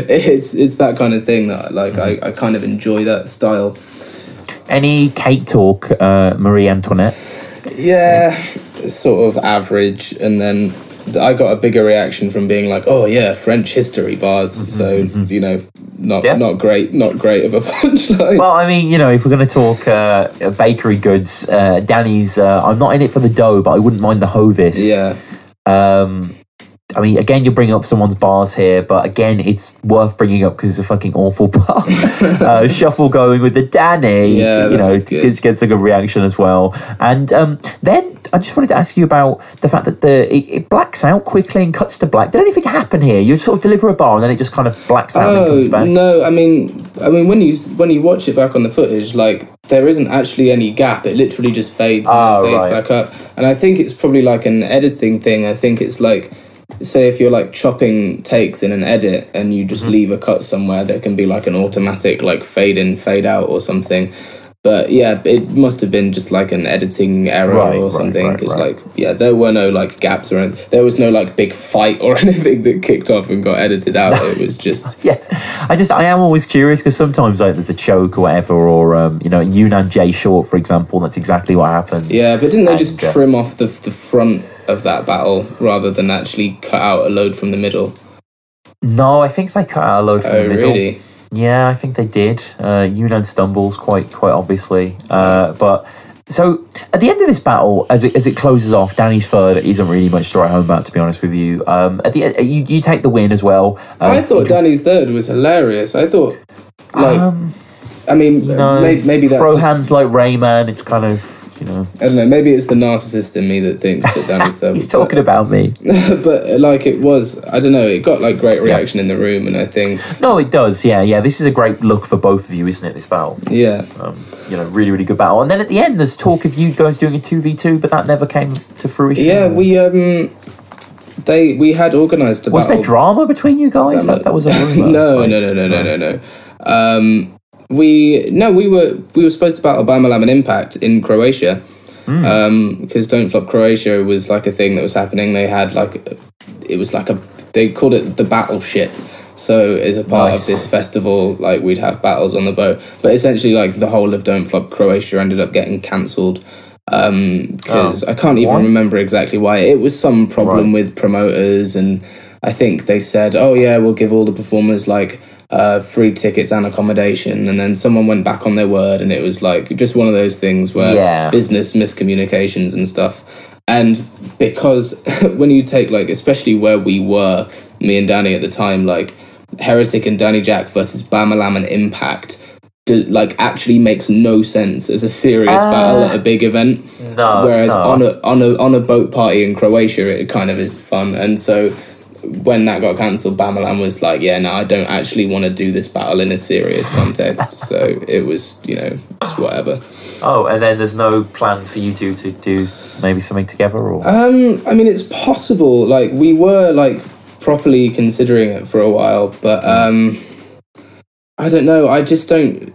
it's that kind of thing that like I kind of enjoy that style. Any cake talk, Marie Antoinette? Yeah, sort of average, and then I got a bigger reaction from being like, oh yeah, French history bars. So not great of a punchline. Well, if we're going to talk bakery goods, Danny's. I'm not in it for the dough, but I wouldn't mind the Hovis. Yeah. Again, you're bringing up someone's bars here, but again, it's worth bringing up because it's a fucking awful bar. Shuffle going with the Danny, it gets a good reaction as well. And then I just wanted to ask you about the fact that it blacks out quickly and cuts to black. Did anything happen here? You sort of deliver a bar and then it just kind of blacks out and comes back. No, when you watch it back on the footage, like there isn't actually any gap. It literally just fades and fades back up. And I think it's probably like an editing thing. I think it's like, say if you're like chopping takes in an edit and you just leave a cut somewhere, there can be like an automatic like fade in, fade out or something. But yeah, it must have been just like an editing error or something, because there were no like gaps or anything. There was no like big fight or anything that kicked off and got edited out. It was just I am always curious because sometimes like there's a choke or whatever, or Yunnan J short, for example. That's exactly what happens. Yeah, but didn't they just trim off the front of that battle rather than actually cut out a load from the middle? No, I think they cut out a load from the middle. Really? Yeah, I think they did. Yunnan stumbles quite obviously. But so at the end of this battle, as it closes off, Danny's third isn't really much to write home about, to be honest with you. At the end, you take the win as well. I thought Danny's third was hilarious. I thought, like, I mean, maybe that's throw hands like Rayman. It's kind of, you know, I don't know. Maybe it's the narcissist in me that thinks that Danny's third. He's talking about me. But like, it was, I don't know. It got like great reaction in the room, and I think no, it does. Yeah. This is a great look for both of you, isn't it? This battle. Yeah. You know, really, really good battle. And then at the end, there's talk of you guys doing a 2v2, but that never came to fruition. Yeah, we had organised a battle. Was there drama between you guys? That was a rumour. No. We were supposed to battle Bamalam and Impact in Croatia, because Don't Flop Croatia was like a thing that was happening. They had they called it the battleship. So as a part of this festival, like, we'd have battles on the boat, but essentially like the whole of Don't Flop Croatia ended up getting cancelled because I can't even remember exactly why. It was some problem with promoters, and I think they said, oh yeah, we'll give all the performers like free tickets and accommodation, and then someone went back on their word, and it was like just one of those things where business miscommunications and stuff. And because when you take, like, especially where we were, me and Danny at the time, like, Heretic and Danny Jaqq versus Bamalam and Impact like actually makes no sense as a serious battle at a big event. Whereas on a boat party in Croatia, it kind of is fun. And so when that got cancelled, Bamalam was like, yeah, no, I don't actually want to do this battle in a serious context. So it was, you know, just whatever. Oh, and then there's no plans for you two to do maybe something together, or? I mean, it's possible. Like, we were like properly considering it for a while, but I don't know. I just don't.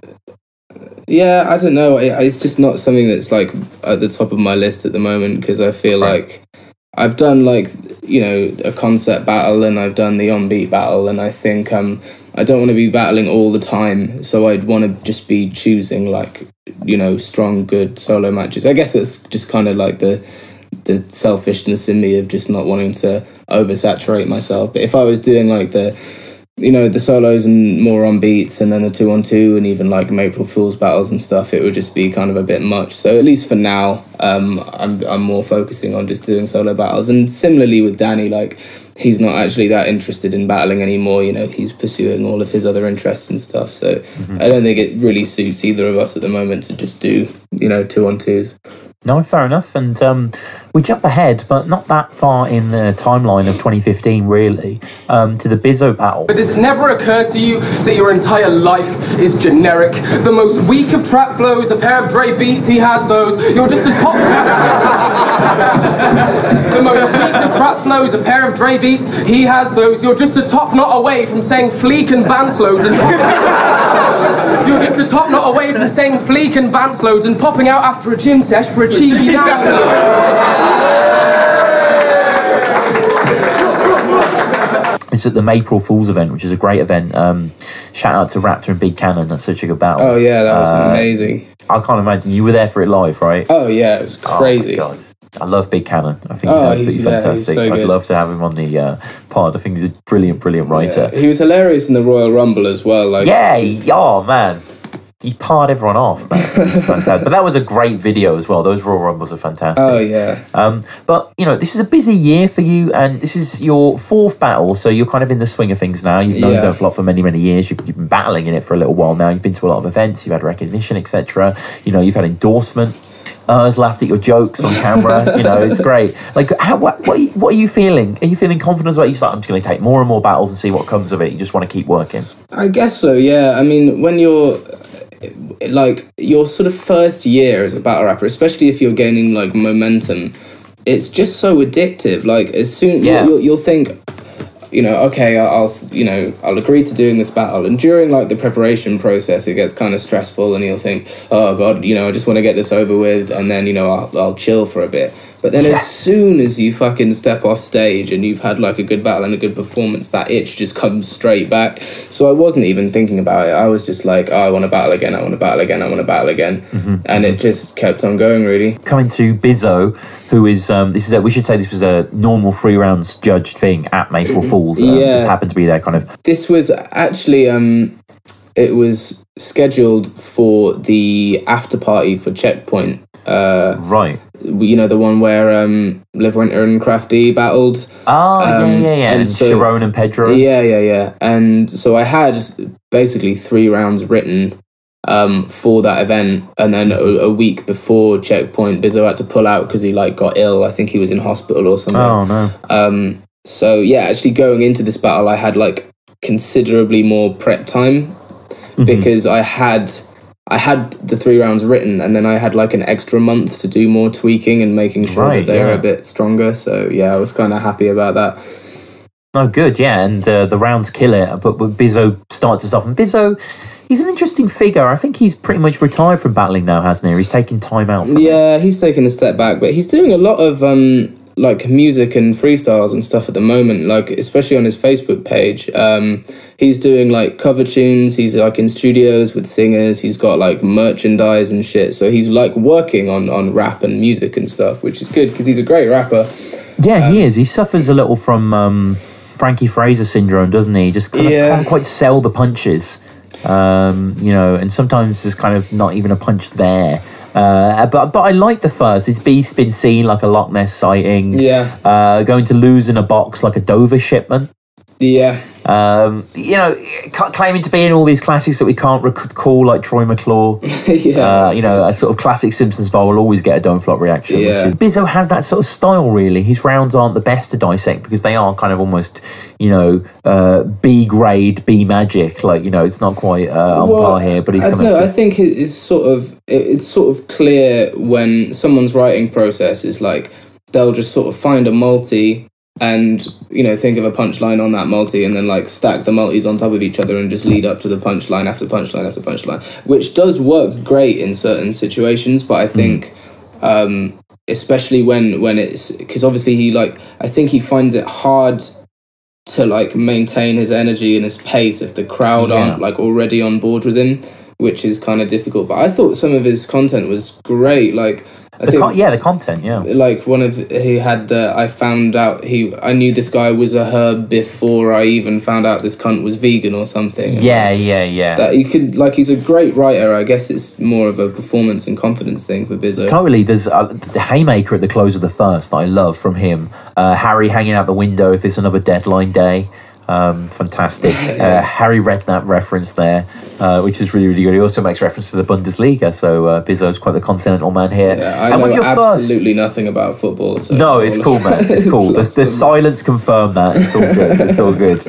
Yeah, I don't know. It's just not something that's like at the top of my list at the moment, because I feel like I've done, like, you know, a concept battle, and I've done the on-beat battle, and I think I don't want to be battling all the time, so I'd want to just be choosing, like, you know, strong, good solo matches. I guess that's just kind of like the selfishness in me of just not wanting to oversaturate myself. But if I was doing like the solos and more on beats, and then the 2-on-2, and even like April Fool's battles and stuff, it would just be kind of a bit much. So at least for now, I'm more focusing on just doing solo battles. And similarly with Danny, like, he's not actually that interested in battling anymore. You know, he's pursuing all of his other interests and stuff. So I don't think it really suits either of us at the moment to just do, you know, 2-on-2s. No, fair enough. And we jump ahead, but not that far in the timeline of 2015, really, to the Bizzo battle. But does it never occur to you that your entire life is generic? The most weak of trap flows, a pair of Dre beats, he has those. You're just a top... The most weak of trap flows, a pair of Dre beats, he has those. You're just a top knot away from saying fleek and bants loads and... You're just a top knot away from saying fleek and bants loads and popping out after a gym sesh for a cheeky down. It's at the April Fool's event, which is a great event. Shout out to Raptor and Big Cannon. That's such a good battle. Oh yeah, that was amazing. I can't imagine. You were there for it live, right? Oh yeah, it was crazy. Oh my God. I love Big Cannon. I think he's absolutely fantastic. He's so I'd love to have him on the pod. I think he's a brilliant writer. Yeah. He was hilarious in the Royal Rumble as well. Like, oh man, he parred everyone off, man. Fantastic. But that was a great video as well. Those Royal Rumbles are fantastic. Oh yeah. But you know, this is a busy year for you, and this is your fourth battle, so you're kind of in the swing of things now. You've known Don't Flop for many years. You've been battling in it for a little while now. You've been to a lot of events. You've had recognition, etc. You know, you've had endorsement. Has laughed at your jokes on camera. You know, it's great. Like, what are you feeling? Are you feeling confident about it? You start, I'm just going to take more and more battles and see what comes of it. You just want to keep working. I guess so. Yeah. I mean, when you're like your sort of first year as a battle rapper, especially if you're gaining like momentum, it's just so addictive. Like, as soon you'll think, you know, okay, I'll agree to doing this battle, and during like the preparation process, it gets kind of stressful, and you'll think, oh God, you know, I just want to get this over with, and then, you know, I'll chill for a bit. But then as soon as you fucking step off stage and you've had like a good battle and a good performance, that itch just comes straight back. So I wasn't even thinking about it. I was just like, oh, I want to battle again, I want to battle again, I want to battle again. And it just kept on going, really. Coming to Bizzo, who is, we should say this was a normal 3 rounds judged thing at April Fools. Just happened to be there kind of. This was actually, it was scheduled for the after party for Checkpoint. Right. You know, the one where Liv Winter and Crafty battled. And so, Sharon and Pedro. Yeah. And so I had basically 3 rounds written for that event, and then a week before Checkpoint, Bizzo had to pull out because he like got ill. I think he was in hospital or something. Oh no. So yeah, actually going into this battle, I had like considerably more prep time because I had the 3 rounds written, and then I had like an extra month to do more tweaking and making sure that they were a bit stronger. So yeah, I was kind of happy about that. Oh, good, yeah, and the rounds kill it. But Bizzo starts us off, and Bizzo, he's an interesting figure. I think he's pretty much retired from battling now, hasn't he? He's taking time out. He's taking a step back, but he's doing a lot of like music and freestyles and stuff at the moment, like especially on his Facebook page. He's doing like cover tunes, he's like in studios with singers, he's got like merchandise and shit, so he's like working on rap and music and stuff, which is good because he's a great rapper. Yeah, he is. He suffers a little from Frankie Fraser syndrome, doesn't he? Just kind of can't quite sell the punches, you know, and sometimes there's kind of not even a punch there. But I like the first. His beast's been seen like a Loch Ness sighting. Yeah. Going to lose in a box like a Dover shipment. Yeah. You know, claiming to be in all these classics that we can't recall, like Troy McClure. You know, a sort of classic Simpsons bar will always get a don't flop reaction. Yeah. Bizzo has that sort of style, really. His rounds aren't the best to dissect because they are kind of almost, you know, B grade, B magic. Like, you know, it's not quite on par here, but he's I don't know. I think it's sort of clear when someone's writing process is like they'll just sort of find a multi and, you know, think of a punchline on that multi and then like stack the multis on top of each other and just lead up to the punchline after punchline after punchline, which does work great in certain situations. But I think especially when it's because obviously I think he finds it hard to like maintain his energy and his pace if the crowd aren't like already on board with him, which is kind of difficult. But I thought some of his content was great. Like the content, like I knew this guy was a herb before I even found out this cunt was vegan or something. That you could, like, he's a great writer. I guess it's more of a performance and confidence thing for Bizzo. Totally. There's the haymaker at the close of the first that I love from him. Harry hanging out the window if it's another deadline day. Fantastic. Harry Redknapp reference there, which is really, really good. He also makes reference to the Bundesliga, so Bizzo's quite the continental man here. I know absolutely nothing about football. So no, it's cool, man. It's cool. The silence confirmed that. It's all good. It's all good.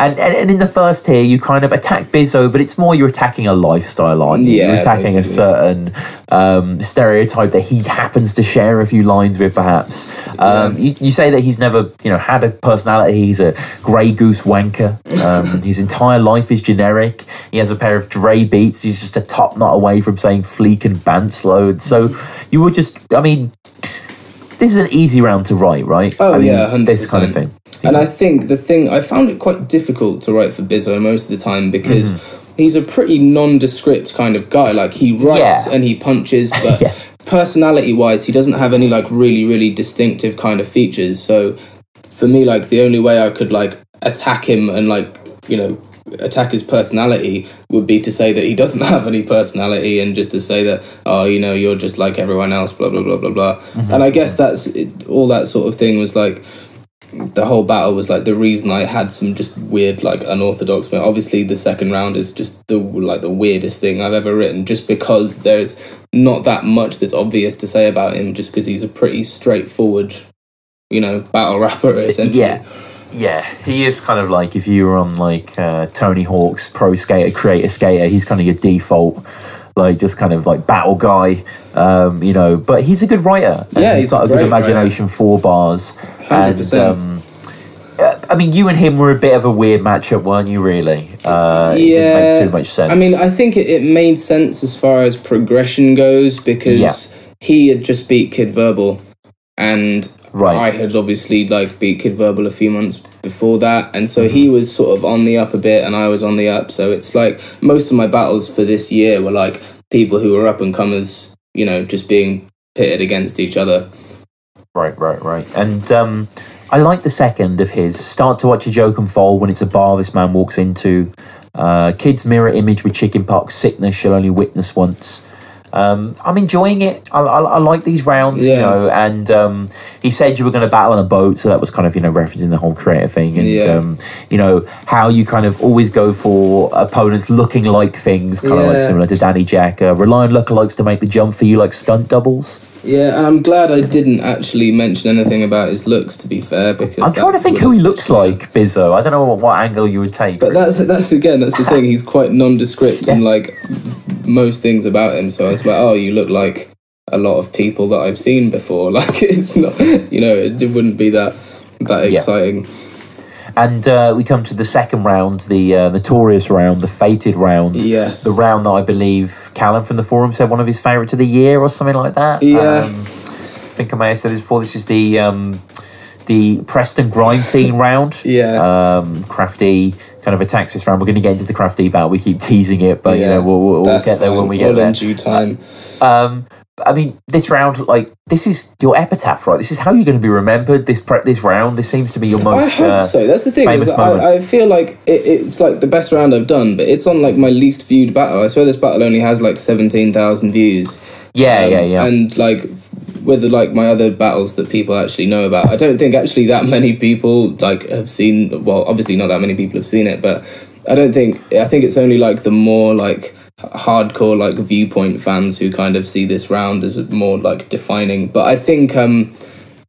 And in the first here, you kind of attack Bizzo, but it's more you're attacking a lifestyle, aren't you? You're attacking basically a certain stereotype that he happens to share a few lines with, perhaps. You say that he's never, you know, had a personality. He's a grey goose wanker. His entire life is generic. He has a pair of Dre beats. He's just a top knot away from saying fleek and bants load. So you would just, I mean, this is an easy round to write, right? Oh, I mean, 100%. This kind of thing. And I think I found it quite difficult to write for Bizzo most of the time because he's a pretty nondescript kind of guy. Like, he writes and he punches, but personality-wise, he doesn't have any, like, really, really distinctive kind of features. So for me, like, the only way I could, like, attack him and, like, you know, attack his personality would be to say that he doesn't have any personality and just to say that, oh, you know, you're just like everyone else, blah, blah, blah, blah, blah. And I guess that's it, all that sort of thing was, like, the whole battle was, like, the reason I had some just weird, like, unorthodox... Obviously, the second round is just the weirdest thing I've ever written, just because there's not that much that's obvious to say about him, just because he's a pretty straightforward, you know, battle rapper, essentially. Yeah, he is kind of like, if you were on, like, Tony Hawk's Pro Skater, Creator Skater, he's kind of your default, like, just kind of, like, battle guy, you know, but he's a good writer. And he's got a good imagination writer. For bars. 100%. And, I mean, you and him were a bit of a weird matchup, weren't you, really? It didn't make too much sense. I mean, I think it made sense as far as progression goes, because he had just beat Kid Verbal. and Right. I had obviously like beat Kid Verbal a few months before that, and so he was sort of on the up a bit and I was on the up, so it's like most of my battles for this year were like people who were up and comers, you know, just being pitted against each other. Right. And I like the second of his. Start to watch a joke unfold when it's a bar this man walks into. Kid's mirror image with chickenpox sickness she'll only witness once. I'm enjoying it. I like these rounds, you know, and he said you were going to battle on a boat, so that was kind of, you know, referencing the whole creator thing, and you know, how you kind of always go for opponents looking like things, kind of like similar to Danny Jaqq, rely on lookalikes to make the jump for you like stunt doubles. Yeah, and I'm glad I didn't actually mention anything about his looks, to be fair, because I'm trying to think who he looks like, Bizzo. I don't know what angle you would take. But that's the thing, he's quite nondescript in like most things about him, so I was like, oh, you look like a lot of people that I've seen before. Like, it's not, you know, it wouldn't be that exciting. And we come to the second round, the notorious round, the fated round. Yes. The round that I believe Callum from the forum said one of his favourites of the year or something like that. Yeah. I think I may have said this before. This is the Preston grime scene round. Yeah. Crafty kind of attacks this round. We're going to get into the Crafty battle. We keep teasing it, but you know, we'll get there when we get there. In due time. I mean, this round, like, this is your epitaph, right? This is how you're going to be remembered. This round, this seems to be your most. I hope so. That's the thing. Famous moment. I feel like it's like the best round I've done, but it's on like my least viewed battle. I swear this battle only has like 17,000 views. Yeah. And like with like my other battles that people actually know about, I don't think actually that many people like have seen. Well, obviously not that many people have seen it, but I think it's only like the more like hardcore like viewpoint fans who kind of see this round as more like defining. But I think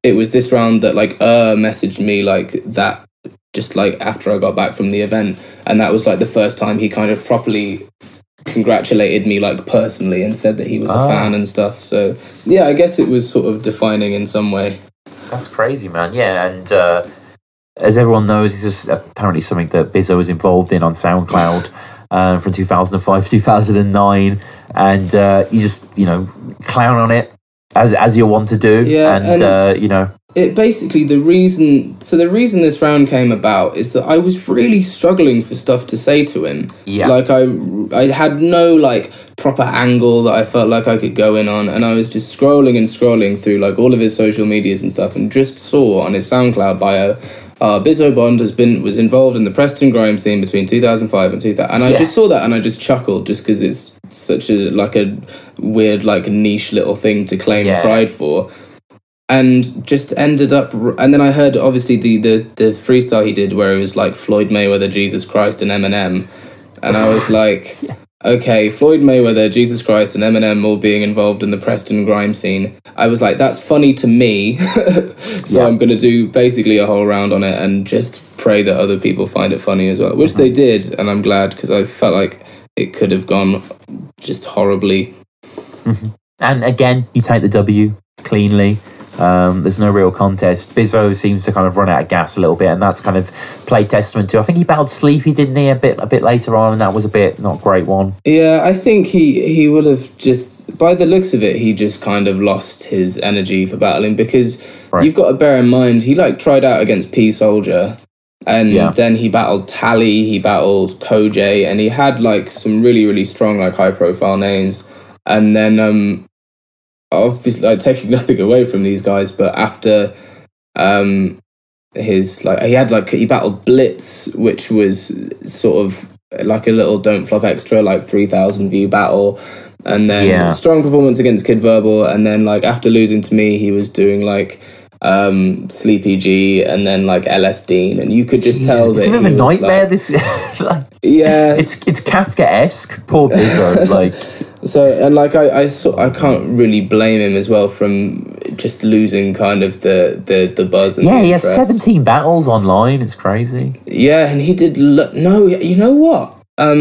it was this round that like messaged me like that just like after I got back from the event, and that was like the first time he kind of properly congratulated me like personally and said that he was a fan and stuff. So yeah, I guess it was sort of defining in some way. That's crazy, man. Yeah, and as everyone knows, it's just apparently something that Bizzo was involved in on SoundCloud. From 2005, 2009, and you just, you know, clown on it as you want to do. Yeah, and you know, it basically the reason this round came about is that I was really struggling for stuff to say to him. Yeah, like I had no like proper angle that I felt like I could go in on, and I was just scrolling through like all of his social medias and stuff, and just saw on his SoundCloud bio, Bizzo Bond was involved in the Preston grime scene between 2005 and 2000, and I just saw that and I just chuckled just because it's such a like a weird like niche little thing to claim pride for, and just ended up. And then I heard obviously the freestyle he did where it was like Floyd Mayweather, Jesus Christ, and Eminem, and I was like. Okay, Floyd Mayweather, Jesus Christ, and Eminem all being involved in the Preston grime scene. I was like, that's funny to me. So I'm going to do basically a whole round on it and just pray that other people find it funny as well, which they did, and I'm glad because I felt like it could have gone just horribly. And again, you take the W cleanly. There's no real contest. Bizzo seems to kind of run out of gas a little bit, and that's kind of played testament to. I think he battled Sleepy, didn't he, a bit later on, and that was a bit not great one. Yeah, I think he would have just, by the looks of it, he just kind of lost his energy for battling, because you've got to bear in mind he like tried out against P Soldier, and then he battled Tally, he battled Koj, and he had like some really really strong like high profile names, and then obviously like taking nothing away from these guys, but after his like he battled Blitz, which was sort of like a little Don't Flop Extra like 3,000 view battle, and then strong performance against Kid Verbal, and then like after losing to me he was doing like Sleepy G and then like LS Dean, and you could just tell that it's a bit of a nightmare. Like, this like, it's Kafka-esque. Poor Bizzo. Like so, and like I can't really blame him as well from just losing kind of the buzz and he has 17 battles online. It's crazy. And he did no, you know what, have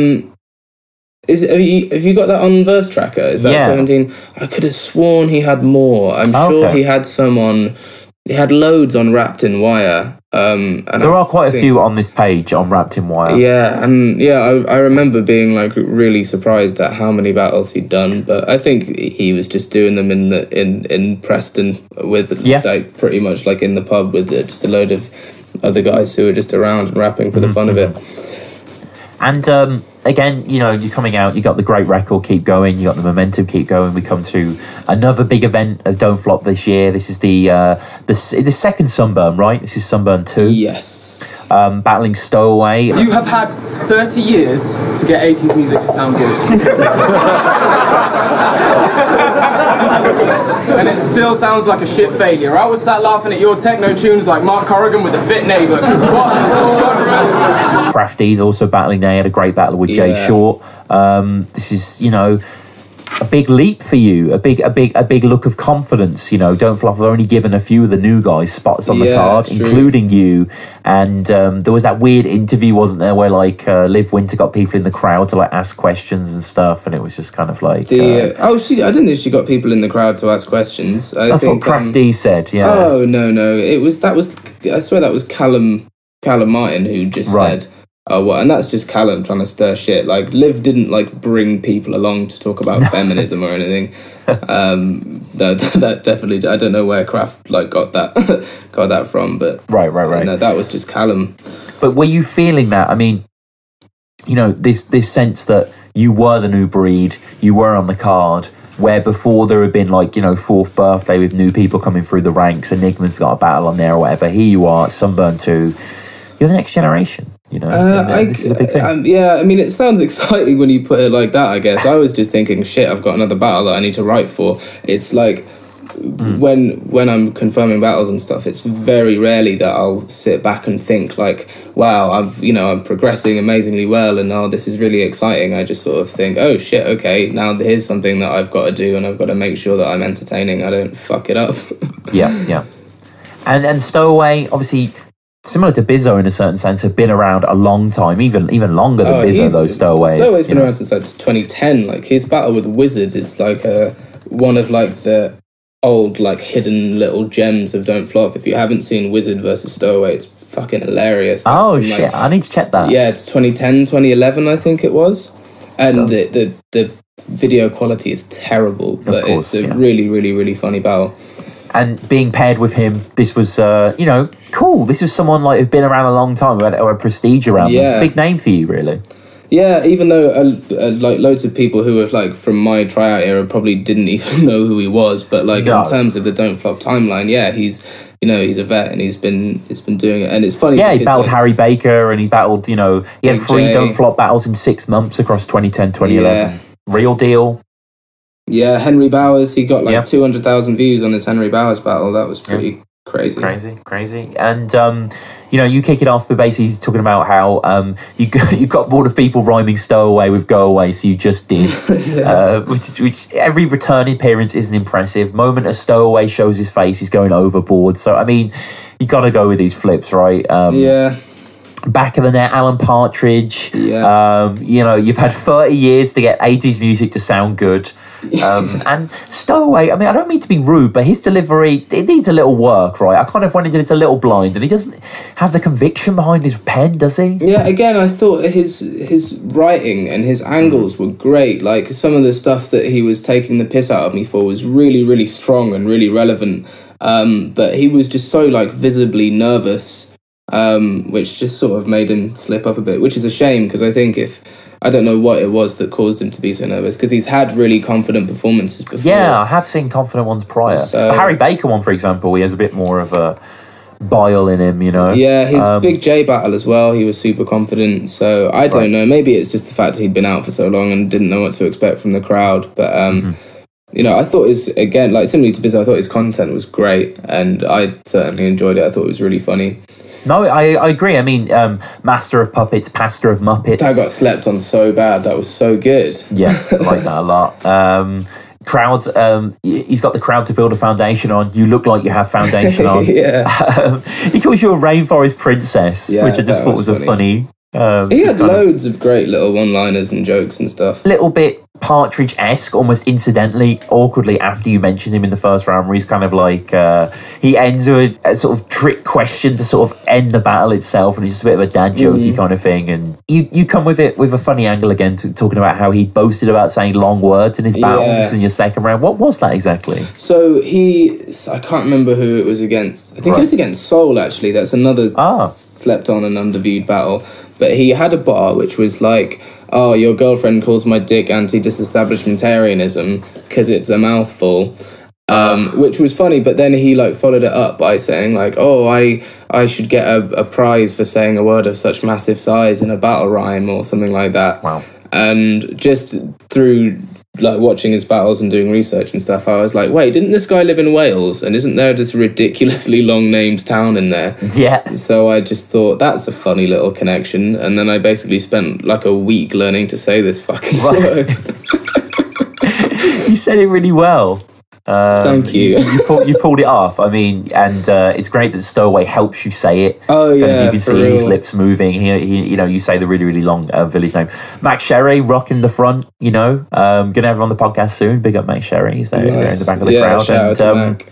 you got that on Verse Tracker? Is that 17? I could have sworn he had more. I'm sure he had some on He had loads on Wrapped in Wire. And there are quite a few on this page on Wrapped in Wire. Yeah, and I remember being like really surprised at how many battles he'd done. But I think he was just doing them in Preston with like pretty much like in the pub with just a load of other guys who were just around and rapping for the fun of it. And again, you know, you're coming out, you got the great record, keep going, you got the momentum, keep going. We come to another big event of Don't Flop this year. This is the second Sunburn, right? This is Sunburn 2. Yes. Battling Stowaway. You have had 30 years to get 80s music to sound good. And it still sounds like a shit failure. I was sat laughing at your techno tunes like Mark Corrigan with a fit neighbour, because what genre? Crafty's also battling there. He had a great battle with Jay Short. This is, you know, a big leap for you, a big look of confidence. You know, Don't Flop have only given a few of the new guys spots on the card, true. including you. And there was that weird interview, wasn't there, where like Liv Winter got people in the crowd to like ask questions and stuff, and it was just kind of like I didn't think she got people in the crowd to ask questions. That's what Crafty said. Yeah. Oh no, I swear that was Callum Martin who just said. Oh, what? And that's just Callum trying to stir shit. Like, Liv didn't, like, bring people along to talk about feminism or anything. No, that definitely... I don't know where Kraft, like, got that from, but... Right. No, that was just Callum. But were you feeling that? I mean, you know, this sense that you were the new breed, you were on the card, where before there had been, like, you know, Fourth Birthday with new people coming through the ranks, Enigma's got a battle on there or whatever. Here you are, Sunburn 2. You're the next generation. You know, this is a big thing. I mean, it sounds exciting when you put it like that, I guess. I was just thinking, shit, I've got another battle that I need to write for. It's like, when I'm confirming battles and stuff, it's very rarely that I'll sit back and think, like, wow, I'm progressing amazingly well, and this is really exciting. I just sort of think, oh, shit, okay, now here's something that I've got to do, and I've got to make sure that I'm entertaining. I don't fuck it up. Yeah. And Stowaway, obviously... similar to Bizzo in a certain sense, have been around a long time, even longer than Bizzo, though, Stowaway. Stowaway's been around since like 2010. Like, his battle with Wizard is like one of like the old like hidden little gems of Don't Flop. If you haven't seen Wizard versus Stowaway, it's fucking hilarious. That's shit, I need to check that. Yeah, it's 2010, 2011, I think it was. And the video quality is terrible, but it's a really, really, really funny battle. And being paired with him, this was, cool. This was someone like who'd been around a long time, or a prestige around them. It's a big name for you, really. Yeah, even though like loads of people who were like from my tryout era probably didn't even know who he was, but like in terms of the Don't Flop timeline, he's a vet and he's been doing it, and it's funny. Yeah, he battled Harry Baker, and he battled he had 3 Don't Flop battles in 6 months across 2010, 2011. Yeah. Real deal. Yeah, Henry Bowers, he got like 200,000 views on his Henry Bowers battle. That was pretty crazy. Crazy. And, you kick it off, but basically he's talking about how you got bored of people rhyming Stowaway with go away, so you just did. Which every returning appearance isn't impressive. Moment a Stowaway shows his face, he's going overboard. So, I mean, you got to go with these flips, right? Back of the net, Alan Partridge. Yeah. You've had 30 years to get 80s music to sound good. And Stowaway, I mean, I don't mean to be rude, but his delivery, it needs a little work, right? I kind of went into it a little blind, and he doesn't have the conviction behind his pen, does he? Yeah, again, I thought his writing and his angles were great. Like, some of the stuff that he was taking the piss out of me for was really, really strong and really relevant. But he was just so, like, visibly nervous, which just sort of made him slip up a bit, which is a shame, because I think I don't know what it was that caused him to be so nervous, because he's had really confident performances before. Yeah, I have seen confident ones prior. The Harry Baker one, for example, he has a bit more of a bile in him, Yeah, his Big J battle as well, he was super confident. So I don't know, maybe it's just the fact that he'd been out for so long and didn't know what to expect from the crowd. But, I thought again, like similarly to Bizzo, I thought his content was great, and I certainly enjoyed it. I thought it was really funny. No, I agree. I mean, Master of Puppets, Pastor of Muppets. That got slept on so bad. That was so good. Yeah, I like that a lot. Crowds, he's got the crowd to build a foundation on. You look like you have foundation on. He calls you a rainforest princess, which I just thought was funny. He had loads of great little one-liners and jokes and stuff. Little bit Partridge-esque, almost incidentally, awkwardly, after you mentioned him in the first round, where he's kind of like, he ends with a sort of trick question to sort of end the battle itself, and it's just a bit of a dad jokey kind of thing. And you come with it with a funny angle again, talking about how he boasted about saying long words in his battles in your second round. What was that exactly? So I can't remember who it was against. I think it was against Soul, actually. That's another slept on and underviewed battle. But he had a bar which was like, oh, your girlfriend calls my dick anti-disestablishmentarianism because it's a mouthful, which was funny. But then he like followed it up by saying like, oh, I should get a prize for saying a word of such massive size in a battle rhyme or something like that. Wow. And just through like watching his battles and doing research and stuff, I was like, wait, didn't this guy live in Wales? And isn't there this ridiculously long named town in there? Yeah. So I just thought, that's a funny little connection. And then I basically spent like a week learning to say this fucking word. You said it really well. Thank you. You pulled it off. I mean, and it's great that Stowaway helps you say it. Oh yeah, you can see his lips moving. He, you say the really, really long village name. Max Sherry rocking the front. Gonna have him on the podcast soon. Big up Max Sherry. He's there, there in the back of the crowd. Shout out to Mac.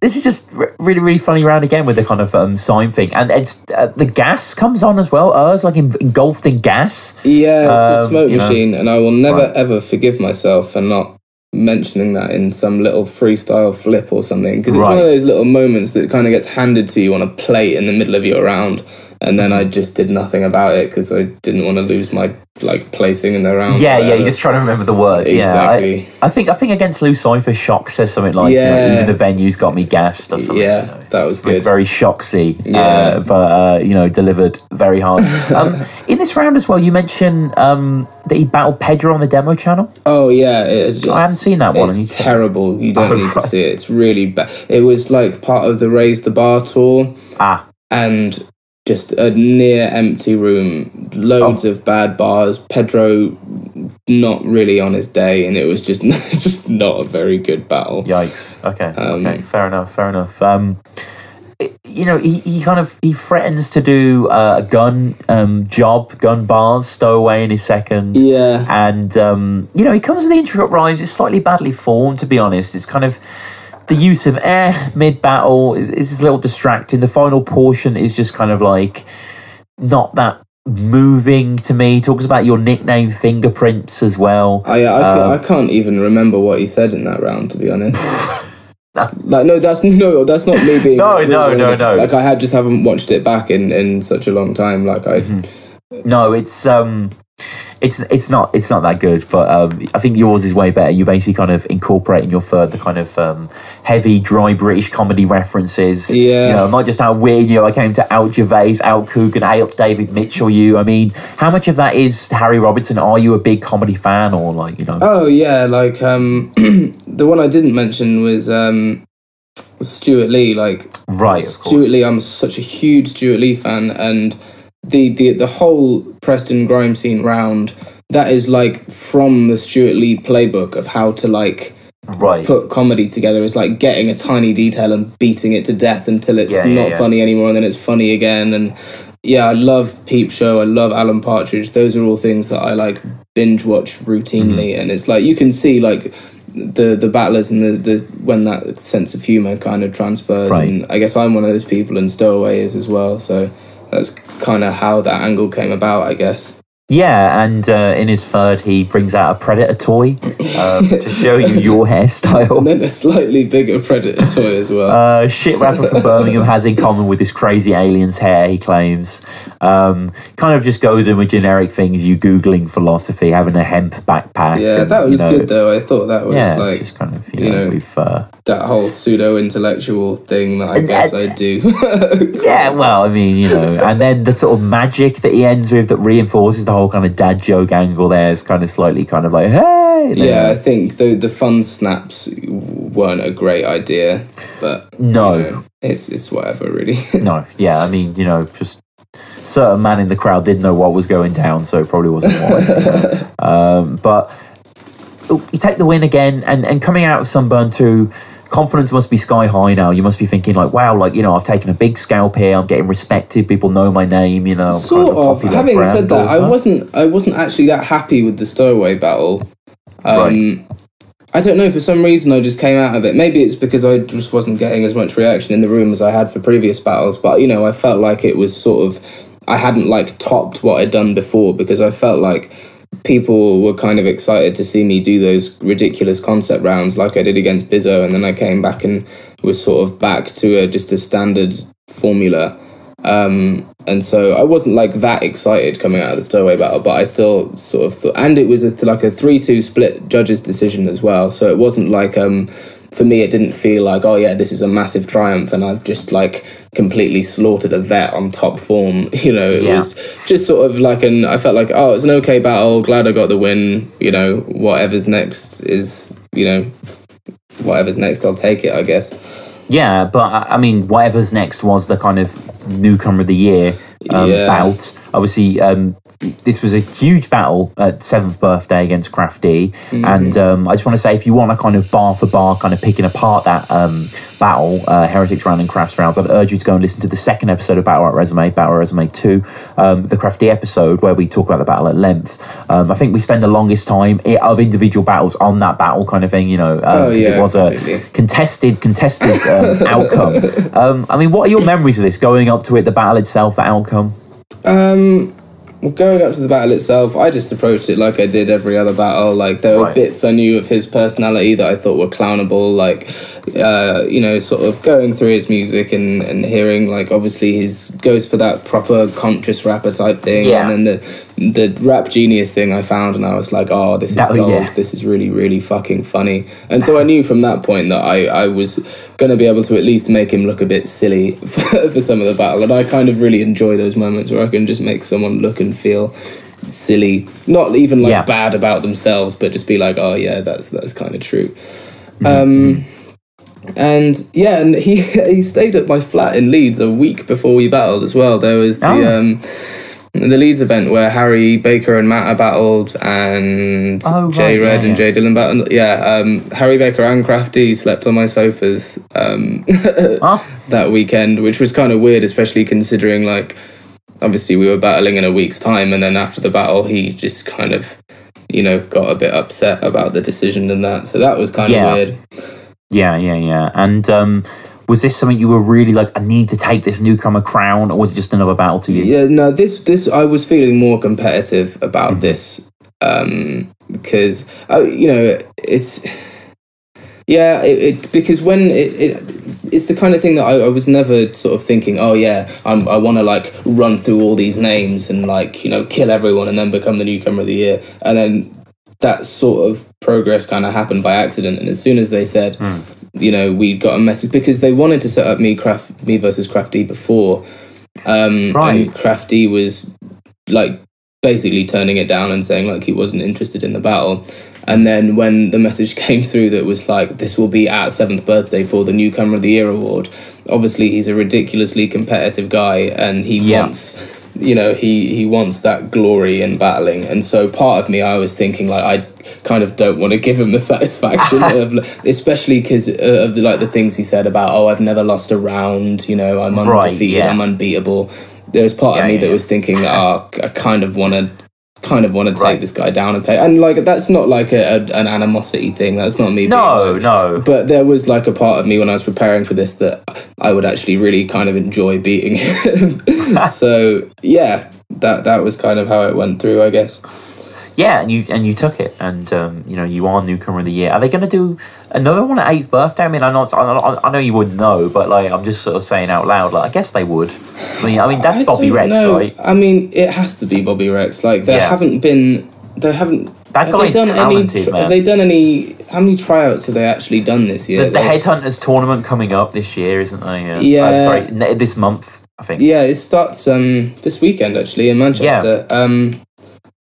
This is just really, really funny round again with the kind of sign thing, and it's the gas comes on as well. It's like engulfed in gas. Yeah, it's the smoke machine, and I will never ever forgive myself for not mentioning that in some little freestyle flip or something, because it's one of those little moments that kind of gets handed to you on a plate in the middle of your round, and then I just did nothing about it because I didn't want to lose my placing in the round. Yeah, you're just trying to remember the word. Exactly. Yeah, I think against Lou Cypher, Shock says something like, even the venue's got me gassed or something. Yeah, that was good. Very Shocksy, but delivered very hard. In this round as well, you mentioned that he battled Pedro on the demo channel. Oh yeah, I haven't seen that one. It's terrible. You don't need to see it. It's really bad. It was like part of the Raise the Bar tour. And just a near empty room, loads of bad bars, Pedro not really on his day, and it was just not a very good battle. Yikes. Okay, fair enough. He threatens to do a gun bars, Stowaway in his second. Yeah. And, he comes with the intricate rhymes. It's slightly badly formed, to be honest. It's kind of the use of mid-battle is a little distracting. The final portion is just kind of like not that moving to me. He talks about your nickname Fingerprints as well. I can't even remember what he said in that round, to be honest. That's not me being no. Like I haven't watched it back in such a long time. Like No, it's not that good, but I think yours is way better. You basically kind of incorporate in your third the kind of heavy, dry British comedy references. Yeah. Not just how weird, I came to out Gervais, out Coogan, out David Mitchell. I mean, how much of that is Harry Robinson? Are you a big comedy fan, or Oh yeah, like the one I didn't mention was Stuart Lee. Stuart Lee. I'm such a huge Stuart Lee fan, and the whole Preston grime scene round, that is like from the Stuart Lee playbook of how to put comedy together. It's like getting a tiny detail and beating it to death until it's not funny anymore, and then it's funny again. And I love Peep Show, I love Alan Partridge. Those are all things that I binge watch routinely, and it's you can see the battlers and the when that sense of humour kind of transfers, and I guess I'm one of those people, and Stowaway is as well, so that's kind of how that angle came about, I guess. Yeah, and in his third, he brings out a Predator toy to show you your hairstyle. And then a slightly bigger Predator toy as well. Shit rapper from Birmingham has in common with this crazy alien's hair, he claims. Kind of just goes in with generic things, you Googling philosophy, having a hemp backpack. Yeah, that was good, though. I thought that was just kind of, with, that whole pseudo-intellectual thing that I guess I do. Yeah, well, I mean, and then the sort of magic that he ends with that reinforces the whole kind of dad joke angle there is kind of slightly kind of like, hey! Yeah, I think the fun snaps weren't a great idea, but it's whatever, really. No, yeah, I mean, just certain man in the crowd didn't know what was going down, so it probably wasn't wise. But you take the win again, and coming out of Sunburn 2, confidence must be sky high now. You must be thinking like, wow, like, you know, I've taken a big scalp here. I'm getting respected. People know my name. You know, I'm sort kind of. Having said that, I wasn't actually that happy with the Stowaway battle. Right. I don't know, for some reason I just came out of it. Maybe it's because I just wasn't getting as much reaction in the room as I had for previous battles, but, you know, I felt like it was sort of, I hadn't, like, topped what I'd done before, because I felt like people were kind of excited to see me do those ridiculous concept rounds like I did against Bizzo, and then I came back and was sort of back to just a standard formula. And so I wasn't like that excited coming out of the Stowaway battle, but I still sort of thought, and it was like a 3-2 split judges decision as well. So it wasn't like, for me, it didn't feel like, oh yeah, this is a massive triumph and I've just like completely slaughtered a vet on top form. You know, it was just sort of like I felt like, oh, it's an okay battle. Glad I got the win. You know, whatever's next, I'll take it, I guess. Yeah, but I mean, whatever's next was the kind of Newcomer of the Year bout. Obviously, this was a huge battle at 7th birthday against Crafty. And I just want to say, if you want a kind of bar for bar kind of picking apart that battle, Heretics round and Crafts rounds, I'd urge you to go and listen to the second episode of Battle Rap Resume 2, the Crafty episode, where we talk about the battle at length. I think we spend the longest time of individual battles on that battle kind of thing, you know, because it was a contested outcome. I mean, what are your memories of this, going up to it, the battle itself, the outcome? Well, going up to the battle itself, I just approached it like I did every other battle. Like, there were bits I knew of his personality that I thought were clownable, like, you know, sort of going through his music and hearing, like, obviously goes for that proper conscious rapper type thing. Yeah. And then the rap genius thing I found, and I was like, oh, this is gold. Yeah. This is really, really fucking funny. And so I knew from that point that I was going to be able to at least make him look a bit silly for some of the battle. And I kind of really enjoy those moments where I can just make someone look and feel silly, not even like bad about themselves, but just be like, oh yeah, that's kind of true. And yeah, and he stayed at my flat in Leeds a week before we battled as well. There was the Leeds event where Harry Baker and Matt battled, and J Red and J Dillon battled. Harry Baker and Crafty slept on my sofas that weekend, which was kind of weird, especially considering, like, obviously we were battling in a week's time, and then after the battle he just kind of, you know, got a bit upset about the decision and that. So that was kind of weird. Yeah. And was this something you were really like, I need to take this Newcomer crown, or was it just another battle to you? Yeah, no, this I was feeling more competitive about this, because you know, it's because when it's the kind of thing that I was never sort of thinking, oh yeah, I want to like run through all these names and, like, you know, kill everyone and then become the Newcomer of the Year. And then that sort of progress kind of happened by accident. And as soon as they said, you know, we got a message, because they wanted to set up me versus Crafty before, and Crafty was like basically turning it down and saying like he wasn't interested in the battle. And then when the message came through that was like, this will be at 7th birthday for the Newcomer of the Year award, obviously he's a ridiculously competitive guy, and he wants, you know, he wants that glory in battling. And so part of me, I was thinking like, I kind of don't want to give him the satisfaction of, especially because of the things he said about, oh, I've never lost a round, you know, I'm undefeated, I'm unbeatable. There was part of me that was thinking, I kind of want to take this guy down and pay. And like, that's not like an animosity thing. That's not me. No. But there was like a part of me when I was preparing for this that I would actually really kind of enjoy beating him. So yeah, that was kind of how it went through, I guess. Yeah, and you took it, and you know, you are Newcomer of the Year. Are they going to do another one at 8th birthday? I mean, I know you wouldn't know, but like, I'm just sort of saying out loud, like, I guess they would. I mean that's Bobby Rex, right? I mean, it has to be Bobby Rex. Like, Have they done any? How many tryouts have they actually done this year? There's the Headhunters tournament coming up this year, isn't there? This month, I think. Yeah, it starts this weekend actually in Manchester.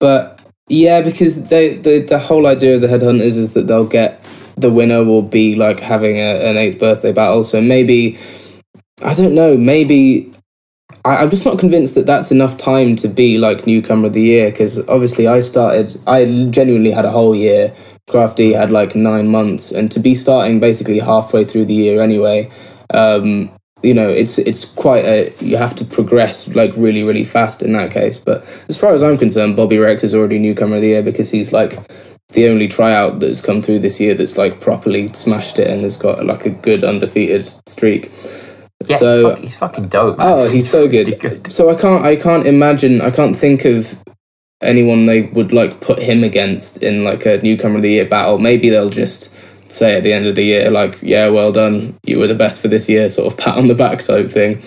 But yeah, because the whole idea of the Headhunters is that they'll get, the winner will be like having an 8th birthday battle. So maybe, I don't know, maybe I'm just not convinced that that's enough time to be like Newcomer of the Year, because obviously I genuinely had a whole year Crafty had like 9 months, and to be starting basically halfway through the year anyway, you know, it's quite you have to progress like really, really fast in that case. But as far as I'm concerned, Bobby Rex is already Newcomer of the Year because he's like the only tryout that's come through this year that's like properly smashed it and has got like a good undefeated streak. Yeah, so he's fucking dope, man. Oh, he's so good. Good. So I can't think of anyone they would like put him against in like a Newcomer of the Year battle. Maybe they'll just say at the end of the year, like, yeah, well done, you were the best for this year, sort of pat on the back type thing.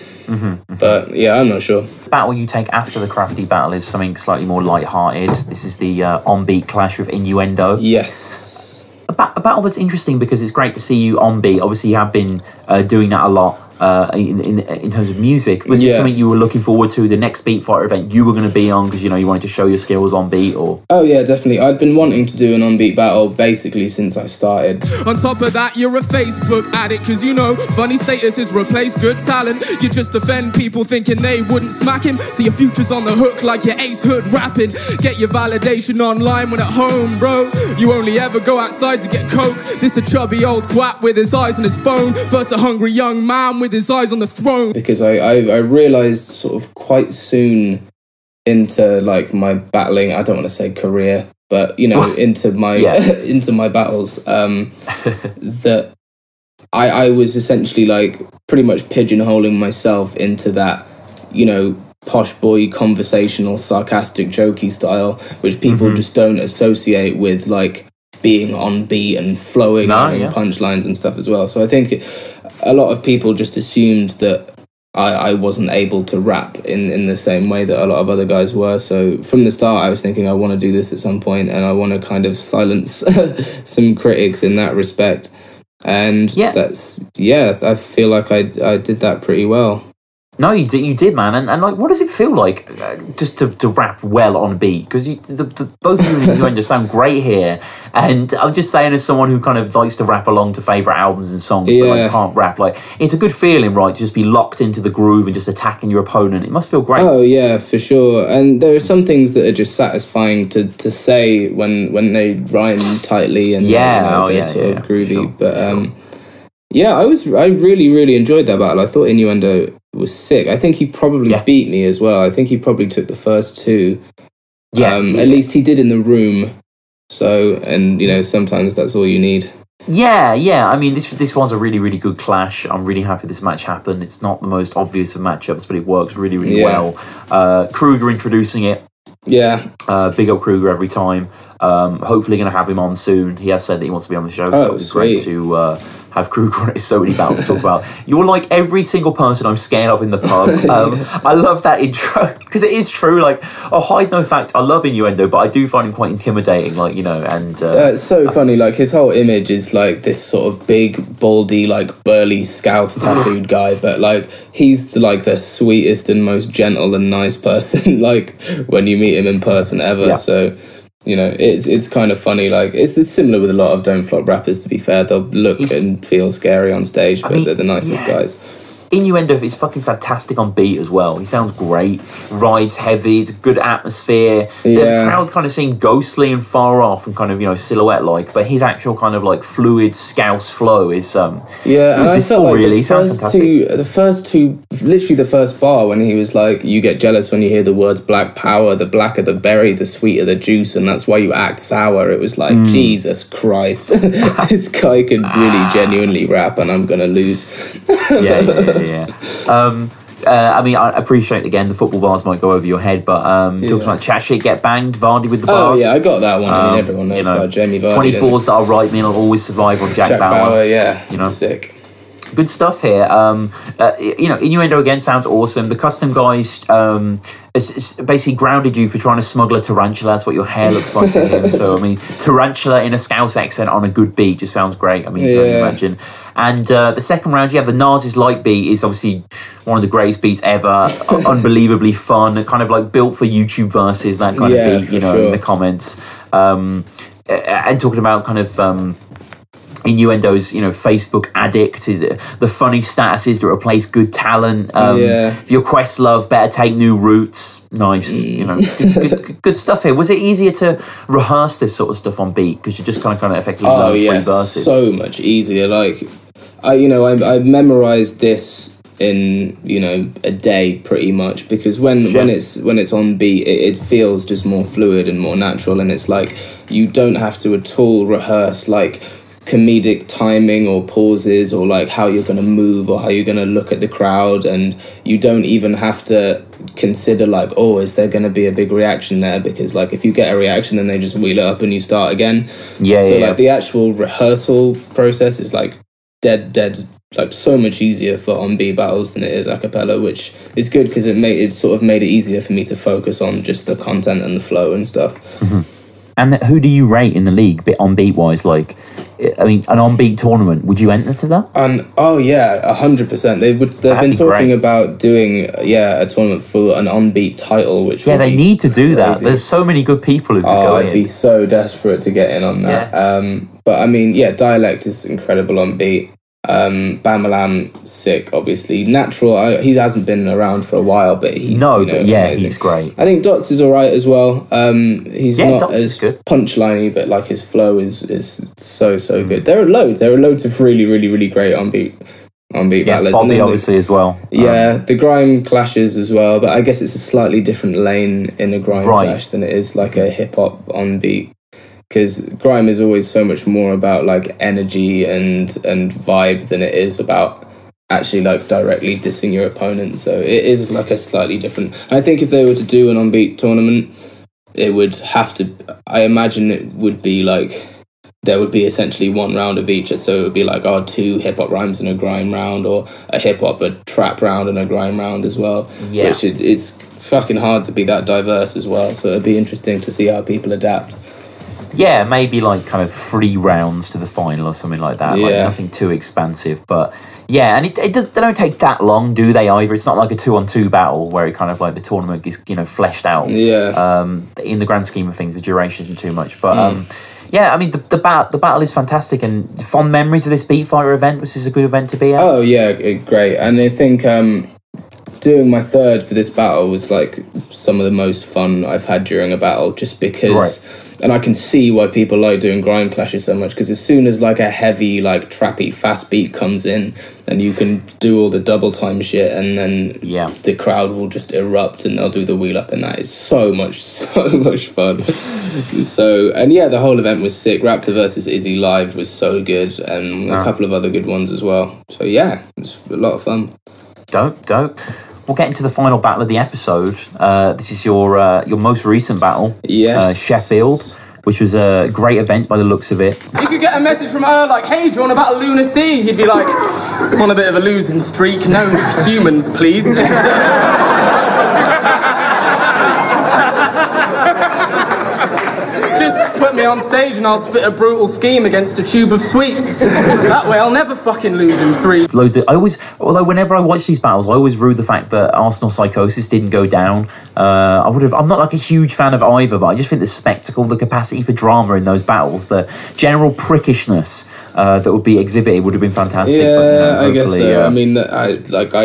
But yeah, I'm not sure. The battle you take after the Crafty battle is something slightly more light-hearted. This is the on-beat clash with Innuendo. Yes. A battle that's interesting because it's great to see you on beat. Obviously, you have been doing that a lot in terms of music. Was this something you were looking forward to, the next Beat Fighter event you were going to be on because, you know, you wanted to show your skills on beat? Or Oh yeah, definitely. I'd been wanting to do an on-beat battle basically since I started. On top of that, you're a Facebook addict, cause you know funny status has replaced good talent. You just offend people thinking they wouldn't smack him, so your future's on the hook like your Ace Hood rapping. Get your validation online when at home, bro. You only ever go outside to get coke. This a chubby old twat with his eyes on his phone versus a hungry young man with his eyes on the throne. Because I realised sort of quite soon into like my battling, I don't want to say career, but you know, into my into my battles, that I was essentially like pretty much pigeonholing myself into that, you know, posh boy conversational sarcastic jokey style, which people just don't associate with like being on beat and flowing and punchlines and stuff as well. So I think a lot of people just assumed that I wasn't able to rap in the same way that a lot of other guys were. So from the start I was thinking I want to do this at some point and I want to kind of silence some critics in that respect. And I feel like I did that pretty well. No, you did, man. And like, what does it feel like just to rap well on beat? Because both you and Innuendo sound great here. And I'm just saying, as someone who kind of likes to rap along to favourite albums and songs, but like can't rap, like it's a good feeling, right? To just be locked into the groove and just attacking your opponent. It must feel great. Oh yeah, for sure. And there are some things that are just satisfying to say when they rhyme tightly and they're sort of groovy. Sure, but yeah, I really, really enjoyed that battle. I thought Innuendo was sick. I think he probably beat me as well. I think he probably took the first two. At least he did in the room. So, and you know, sometimes that's all you need. Yeah. I mean, this one's a really, really good clash. I'm really happy this match happened. It's not the most obvious of matchups, but it works really, really well. Kruger introducing it. Yeah. Big up Kruger every time. Hopefully going to have him on soon. He has said that he wants to be on the show, so it's great to have Kruger on it. So many battles to talk about. You're like every single person I'm scared of in the pub. I love that intro because it is true. Like, hide no fact, I love Innuendo, but I do find him quite intimidating. Like, you know, and it's so funny. Like his whole image is like this sort of big, baldy, like burly Scouse tattooed guy, but like he's like the sweetest and most gentle and nice person. Like when you meet him in person ever. So. You know, it's kind of funny. Like it's similar with a lot of Don't Flop rappers. To be fair, they'll look and feel scary on stage, but they're the nicest guys. Innuendo is fucking fantastic on beat as well. He sounds great, rides heavy, it's a good atmosphere. The crowd kind of seem ghostly and far off and kind of, you know, silhouette-like, but his actual kind of like fluid Scouse flow is and I felt like really the first two, literally the first bar when he was like, you get jealous when you hear the words black power, the blacker the berry, the sweeter the juice, and that's why you act sour. It was like, Jesus Christ, this guy could really genuinely rap and I'm gonna lose. I mean, I appreciate, again, the football bars might go over your head, but talking like chat shit, get banged, Vardy with the bars. Oh, yeah, I got that one. I mean, everyone knows about Jamie Vardy. 24s that are right, mean, I'll always survive on Jaqq Bauer. You know? Sick. Good stuff here. You know, Innuendo again sounds awesome. The custom guys basically grounded you for trying to smuggle a tarantula. That's what your hair looks like to him. So, I mean, tarantula in a Scouse accent on a good beat just sounds great. I mean, you can imagine. And the second round, the Nas's Light beat is obviously one of the greatest beats ever. Unbelievably fun, kind of like built for YouTube versus that kind of beat, you know, in the comments. And talking about kind of Innuendo's, Facebook addict is the funny statuses that replace good talent. If your quests love, better take new routes. Nice, good stuff here. Was it easier to rehearse this sort of stuff on beat because you just kind of effectively learn three verses? So much easier. Like, I memorized this in a day pretty much, because when it's on beat, it feels just more fluid and more natural, and it's like you don't have to at all rehearse like comedic timing or pauses or like how you're going to move or how you're going to look at the crowd, and you don't even have to consider like, oh, is there going to be a big reaction there, because like if you get a reaction then they just wheel it up and you start again. Like the actual rehearsal process is like dead like so much easier for on beat battles than it is a cappella, which is good because it sort of made it easier for me to focus on just the content and the flow and stuff. And who do you rate in the league, on beat wise? Like, I mean, an on beat tournament, would you enter to that? 100%. They've been talking about doing a tournament for an on beat title, which they need to do that. There's so many good people who could go in. I'd be so desperate to get in on that. But I mean, Dialect is incredible on beat. Bamalam, sick, obviously. Natural, he hasn't been around for a while, but he's he's great. I think Dots is alright as well. He's not Dots as punchliney, but like his flow is so good. There are loads of really, really, really great on beat battlers. Bobby obviously as well. The grime clashes as well, but I guess it's a slightly different lane in a grime clash than it is like a hip hop on beat. Because grime is always so much more about like energy and vibe than it is about actually like directly dissing your opponent. So it is like a slightly different. I think if they were to do an on beat tournament, it would have to. I imagine it would be like there would be essentially one round of each. So it would be like 2 hip hop rhymes in a grime round, or a trap round and a grime round as well. Yeah, which is fucking hard to be that diverse as well. So it'd be interesting to see how people adapt. Yeah, maybe like kind of 3 rounds to the final or something like that. Like nothing too expansive, but and they don't take that long, do they? Either it's not like a 2-on-2 battle where it kind of like the tournament is fleshed out. In the grand scheme of things, the duration isn't too much, but I mean the battle is fantastic, and fond memories of this Beat Fighter event, which is a good event to be at. Oh yeah, great, and I think doing my third for this battle was like some of the most fun I've had during a battle, just because. And I can see why people like doing grime clashes so much, because as soon as like a heavy, like trappy, fast beat comes in, and you can do all the double time shit, and then the crowd will just erupt and they'll do the wheel up, and that is so much fun. The whole event was sick. Raptor versus Izzy live was so good, and a couple of other good ones as well. So it was a lot of fun. Dope. We'll get into the final battle of the episode. This is your most recent battle. Yes. Sheffield, which was a great event by the looks of it. You could get a message from her like, hey, do you want to battle Lunacy? He'd be like, I'm on a bit of a losing streak. No humans, please. Just put me on stage and I'll spit a brutal scheme against a tube of sweets. That way I'll never fucking lose in 3. Although whenever I watch these battles, I always rue the fact that Arsenal Psychosis didn't go down. I'm not like a huge fan of either, but I just think the spectacle, the capacity for drama in those battles, the general prickishness that would be exhibited would have been fantastic. Yeah, I guess so. I mean, I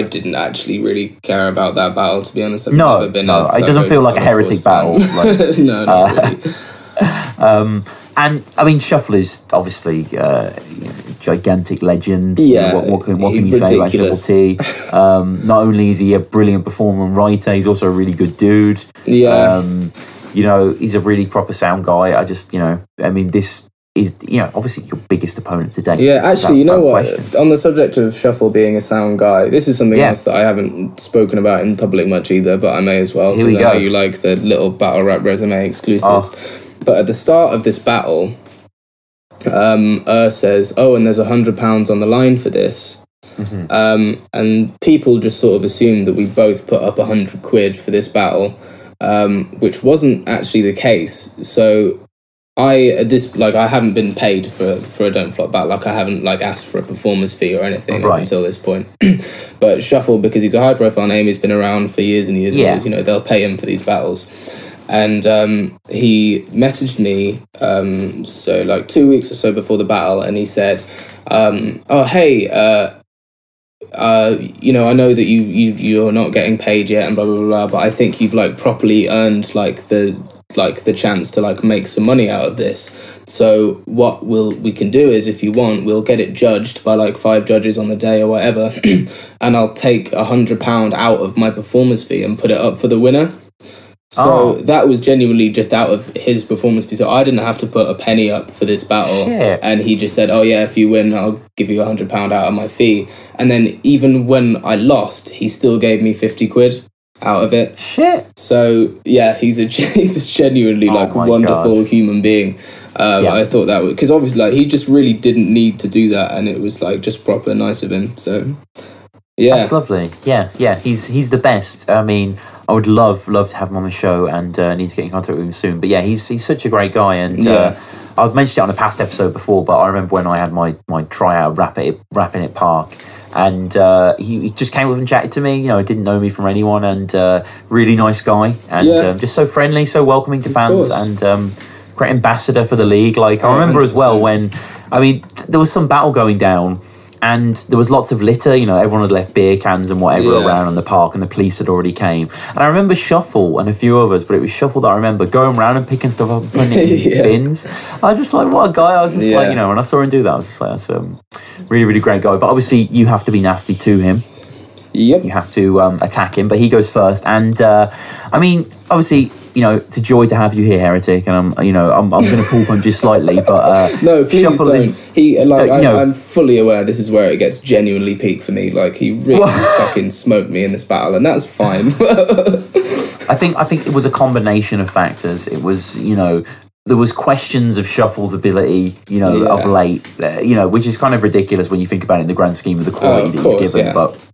didn't actually really care about that battle, to be honest. It doesn't feel like a Heretic battle. No, not really. And I mean, Shuffle is obviously gigantic legend. What can you say about Shuffle T? Not only is he a brilliant performer and writer, he's also a really good dude. He's a really proper sound guy. This is obviously your biggest opponent to date. Yeah, actually, you know what? On the subject of Shuffle being a sound guy, this is something else that I haven't spoken about in public much either, but I may as well, because I know you like the little battle rap resume exclusives. But at the start of this battle, says, and there's £100 on the line for this. And people just sort of assumed that we both put up 100 quid for this battle, which wasn't actually the case. So I haven't been paid for a Don't Flop battle. Like, I haven't asked for a performance fee or anything up until this point. But Shuffle, because he's a high profile name, he's been around for years and years and years, they'll pay him for these battles. and he messaged me so like 2 weeks or so before the battle, and he said, "Oh hey, you know, I know that you're not getting paid yet, and blah blah blah, but I think you've like properly earned like the chance to like make some money out of this. So what we can do is, if you want, we'll get it judged by like 5 judges on the day or whatever, and I'll take £100 out of my performance fee and put it up for the winner." So that was genuinely just out of his performance fee. So I didn't have to put a penny up for this battle. Shit. And he just said, "Oh yeah, if you win, I'll give you £100 out of my fee." And then even when I lost, he still gave me 50 quid out of it. Shit. So yeah, he's a genuinely like wonderful human being. I thought that would, because obviously like he just really didn't need to do that, and it was like just proper nice of him. So yeah, that's lovely. Yeah, he's the best. I mean, I would love to have him on the show, and need to get in contact with him soon. But yeah, he's such a great guy, and I've mentioned it on a past episode before, but I remember when I had my tryout rapping at Park, and he just came up and chatted to me. You know, didn't know me from anyone, and really nice guy, and just so friendly, so welcoming to fans, and great ambassador for the league. Like, I remember 100%. As well when, I mean, there was some battle going down, and there was lots of litter, you know, everyone had left beer cans and whatever around on the park, and the police had already came. And I remember Shuffle and a few others, but it was Shuffle that I remember going around and picking stuff up and putting it in bins. I was just like, what a guy. I was just like, you know, when I saw him do that, I was just like, that's a really, really great guy. But obviously you have to be nasty to him. Yep. You have to attack him, but he goes first. And I mean, obviously, you know, it's a joy to have you here, Heretic. And I'm going to pull punch you slightly, but no, please Shuffle don't. I'm fully aware this is where it gets genuinely peak for me. Like, he really fucking smoked me in this battle, and that's fine. I think it was a combination of factors. It was, you know, there was questions of Shuffle's ability, you know, of late, you know, which is kind of ridiculous when you think about it in the grand scheme of the quality that he's given, but.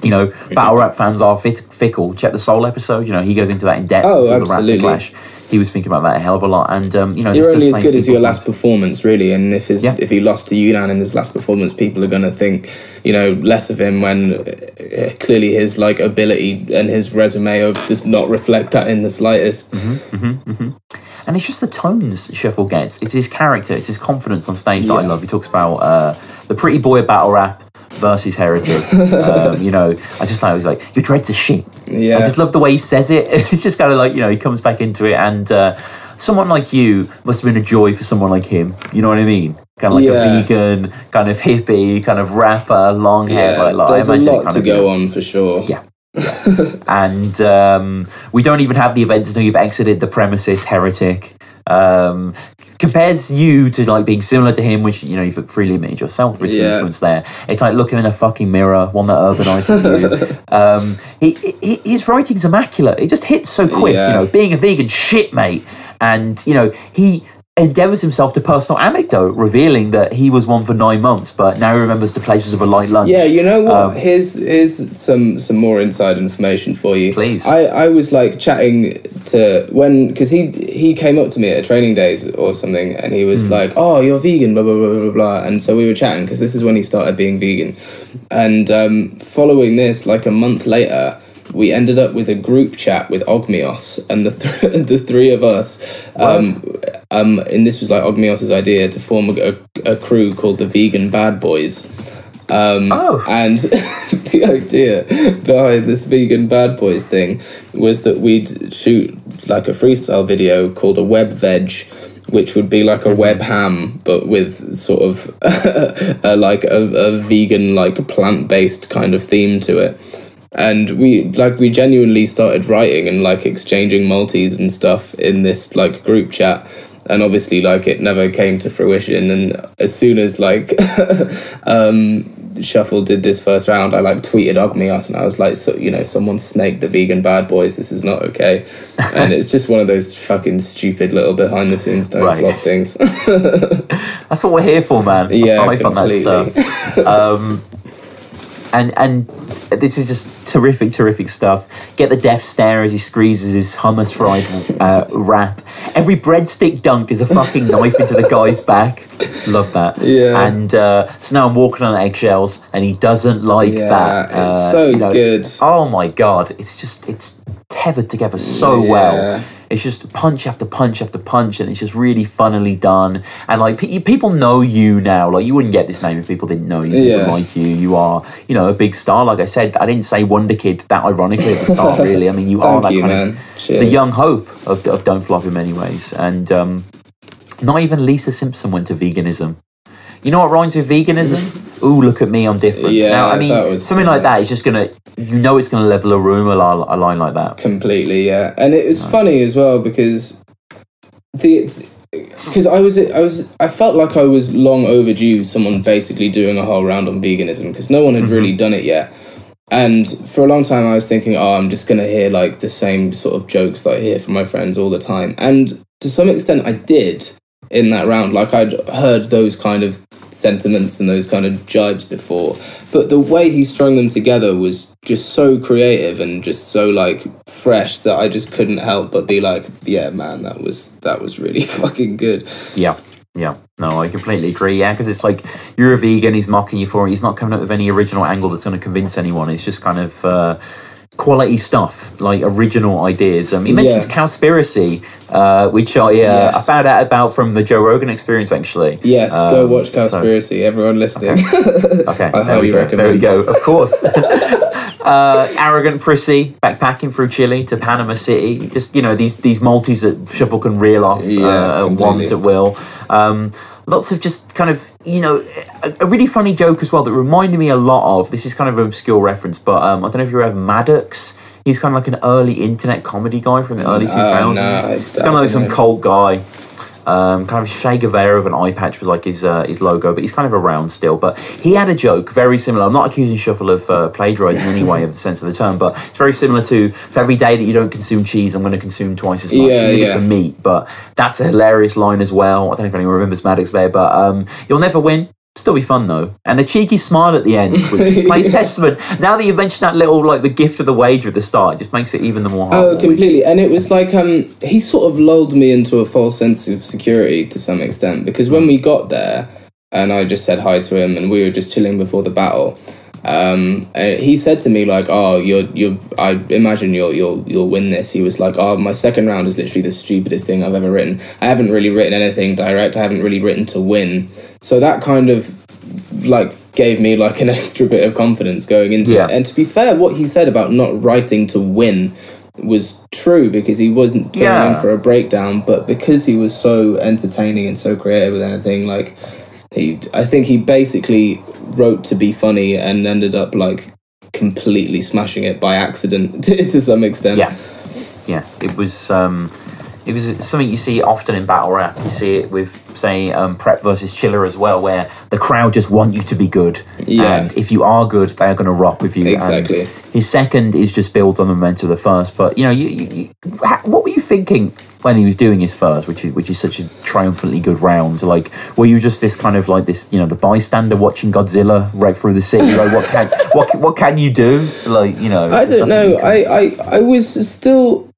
You know, battle rap fans are fickle. Check the Soul episode. You know, he goes into that in depth. Oh, absolutely. The Rap Clash. He was thinking about that a hell of a lot. And you know, you're only as good as your last performance, really. And if he lost to Yunnan in his last performance, people are going to think, you know, less of him, when clearly his like ability and his resume does not reflect that in the slightest. And it's just the tones Shuffle gets. It's his character. It's his confidence on stage that I love. He talks about the pretty boy of battle rap versus Heretic. You know, I just like, I was like, your dreads are shit. Yeah. I just love the way he says it. It's just kind of like, you know, he comes back into it, and someone like you must have been a joy for someone like him. You know what I mean? Kind of like a vegan, kind of hippie, kind of rapper, long hair. Like, there's a lot to go on for sure. Yeah. And we don't even have the events until you've exited the premises, Heretic. Compares you to like being similar to him, which, you know, you've freely admitted yourself with some influence there. It's like looking in a fucking mirror, one that urbanizes you. His writing's immaculate. It just hits so quick. You know, being a vegan, shit, mate. And, you know, he endeavours himself to personal anecdote, revealing that he was one for 9 months, but now he remembers the pleasures of a light lunch. Yeah, you know what? Here's some more inside information for you. Please. I was like chatting to because he came up to me at training days or something, and he was like, "Oh, you're vegan, blah blah blah blah blah," and so we were chatting because this is when he started being vegan, and following this, like a month later, we ended up with a group chat with Ogmios, and the three of us. And this was like Ogmios' idea to form a crew called the Vegan Bad Boys. And the idea behind this Vegan Bad Boys thing was that we'd shoot like a freestyle video called a web veg, which would be like a web ham, but with sort of a vegan, like plant-based kind of theme to it. And we genuinely started writing and like exchanging multis and stuff in this like group chat, and obviously like it never came to fruition. And as soon as like Shuffle did this first round, I like tweeted Ogmios, and I was like, so, you know, someone snaked the Vegan Bad Boys, this is not okay. And it's just one of those fucking stupid little behind the scenes don't flop things. That's what we're here for, man. Yeah, I on that stuff. And this is just terrific stuff. Get the death stare as he squeezes his hummus fried wrap. Every breadstick dunked is a fucking knife into the guy's back. Love that. Yeah. And so now I'm walking on eggshells, and he doesn't like that. It's so good. Oh my god, it's tethered together so well. it's just punch after punch after punch, and it's just really funnily done. And like people know you now. Like you wouldn't get this name if people didn't know you. People like you. You are, you know, a big star. Like I said, I didn't say Wonder Kid that ironically at the start. Really, I mean, you are that kind of the young hope of Don't Flop in many ways. And not even Lisa Simpson went to veganism. You know what rhymes with veganism? Ooh, look at me, I'm different. Yeah, now, I mean, something like that is just gonna, you know, it's gonna level a room. A line like that. Completely, yeah. And it was funny as well because I felt like I was long overdue. Someone basically doing a whole round on veganism because no one had really done it yet. And for a long time, I was thinking, oh, I'm just gonna hear like the same sort of jokes that I hear from my friends all the time. And to some extent, I did. In that round, like I'd heard those kind of sentiments and those kind of jibes before, but the way he strung them together was just so creative and just so like fresh that I just couldn't help but be like, yeah, man, that was really fucking good. Yeah, no, I completely agree. Yeah, because it's like you're a vegan, he's mocking you for it. He's not coming up with any original angle that's going to convince anyone. It's just kind of quality stuff, like original ideas. He mentions Cowspiracy, which I found out about from the Joe Rogan Experience, actually. Yes, go watch Cowspiracy, everyone listening. Okay, I highly recommend. There we go, of course. Arrogant Prissy, backpacking through Chile to Panama City. Just, you know, these multis that Shuffle can reel off want at will. Lots of just kind of, you know, a really funny joke as well that reminded me a lot of, this is kind of an obscure reference, but I don't know if you ever Maddox. He's kind of like an early internet comedy guy from the early 2000s. He's kind of like some cult guy. Kind of Che Guevara of an eye patch was like his logo, but he's kind of around still. But he had a joke very similar. I'm not accusing Shuffle of plagiarising in any way of the sense of the term, but it's very similar to, for every day that you don't consume cheese, I'm going to consume twice as much. Maybe for meat, but that's a hilarious line as well. I don't know if anyone remembers Maddox there, but you'll never win. Still be fun though, and a cheeky smile at the end, which plays testament. Now that you've mentioned that little, like the gift of the wager at the start, it just makes it even the more heartwarming. Oh, completely. And it was like he sort of lulled me into a false sense of security to some extent, because when we got there and I just said hi to him and we were just chilling before the battle, he said to me like, oh, I imagine you'll win this. He was like, oh, my second round is literally the stupidest thing I've ever written. I haven't really written anything direct. I haven't really written to win. So that kind of like gave me like an extra bit of confidence going into it. And to be fair, what he said about not writing to win was true, because he wasn't going in for a breakdown, but because he was so entertaining and so creative with anything, like I think he basically wrote to be funny and ended up like completely smashing it by accident to some extent. It was something you see often in battle rap. You see it with, say, Prep versus Chiller as well, where the crowd just want you to be good. And if you are good, they are going to rock with you. Exactly. And his second is just built on the momentum of the first. But, you know, you what were you thinking when he was doing his first, which is such a triumphantly good round? Like, were you just this kind of like this, you know, the bystander watching Godzilla wreck through the city? Like, what can you do? Like, you know, I don't know. I was still,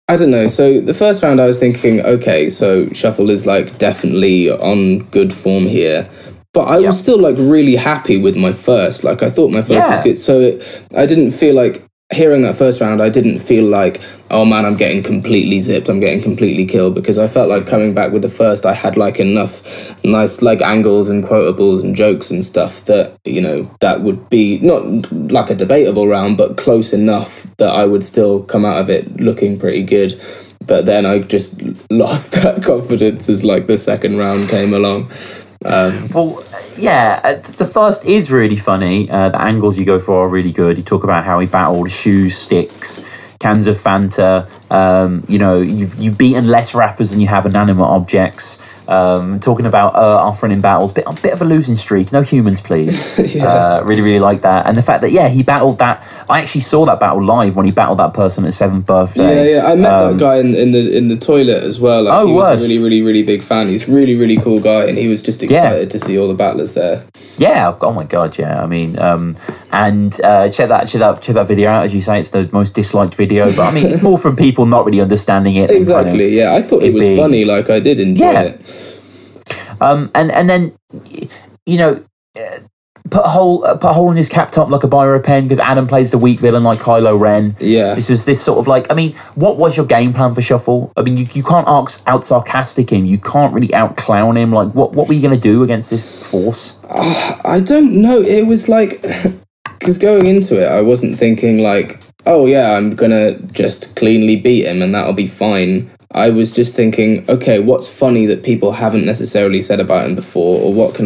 I don't know. So the first round I was thinking, okay, so Shuffle is like definitely on good form here. But I was still like really happy with my first. Like I thought my first was good. So I didn't feel like, hearing that first round, I didn't feel like, oh man, I'm getting completely zipped, I'm getting completely killed, because I felt like coming back with the first, I had like enough nice like angles and quotables and jokes and stuff that, you know, that would be not like a debatable round, but close enough that I would still come out of it looking pretty good. But then I just lost that confidence as like the second round came along. The first is really funny. The angles you go for are really good. You talk about how he battled shoes, sticks, cans of Fanta. You know, you've beaten less rappers than you have inanimate objects. Talking about offering in battles, a bit of a losing streak. No humans, please. Really, really like that. And the fact that he battled that. I actually saw that battle live when he battled that person at his 7th birthday. I met that guy in the toilet as well. Like, he was a really, really, really big fan. He's a really, really cool guy, and he was just excited to see all the battlers there. Yeah. Oh my god. Yeah. I mean, check that video out. As you say, it's the most disliked video, but I mean, it's more from people not really understanding it. Exactly. I thought it was funny. Like I did enjoy it. And then, you know, put a hole in his cap top like a BRR pen because Adam plays the weak villain like Kylo Ren. Yeah. This was this sort of like, I mean, what was your game plan for Shuffle? I mean, you can't out sarcastic him. You can't really out clown him. Like, what were you going to do against this force? I don't know. It was like, because going into it, I wasn't thinking like, oh yeah, I'm going to just cleanly beat him and that'll be fine. I was just thinking, okay, what's funny that people haven't necessarily said about him before, or what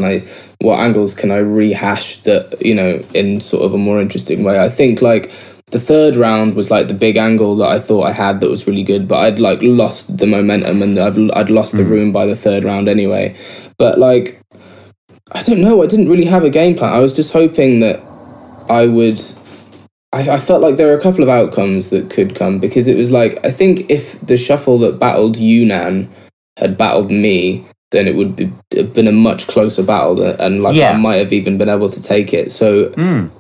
angles can I rehash that, you know, in sort of a more interesting way? I think like the third round was like the big angle that I thought I had that was really good, but I'd like lost the momentum and I'd lost the room by the third round anyway. But like, I don't know, I didn't really have a game plan. I was just hoping that I felt like there were a couple of outcomes that could come, because it was like, I think if the Shuffle that battled Yunnan had battled me, then it would have been a much closer battle, and like I might have even been able to take it. So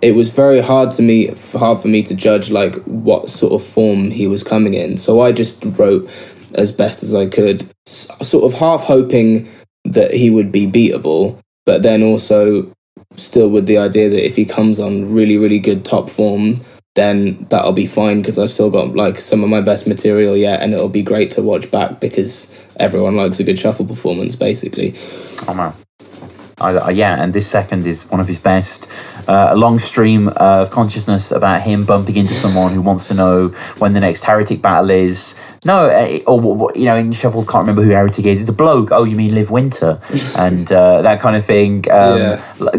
it was very hard for me to judge like what sort of form he was coming in. So I just wrote as best as I could, sort of half hoping that he would be beatable, but then also still with the idea that if he comes on really, really good top form, then that'll be fine, because I've still got like some of my best material yet, and it'll be great to watch back because everyone likes a good Shuffle performance, basically. Oh man. Yeah, and this second is one of his best. A long stream of consciousness about him bumping into someone who wants to know when the next Heretic battle is. No, or you know, in Shuffle, can't remember who Heretic is. It's a bloke. Oh, you mean Liv Winter, and that kind of thing.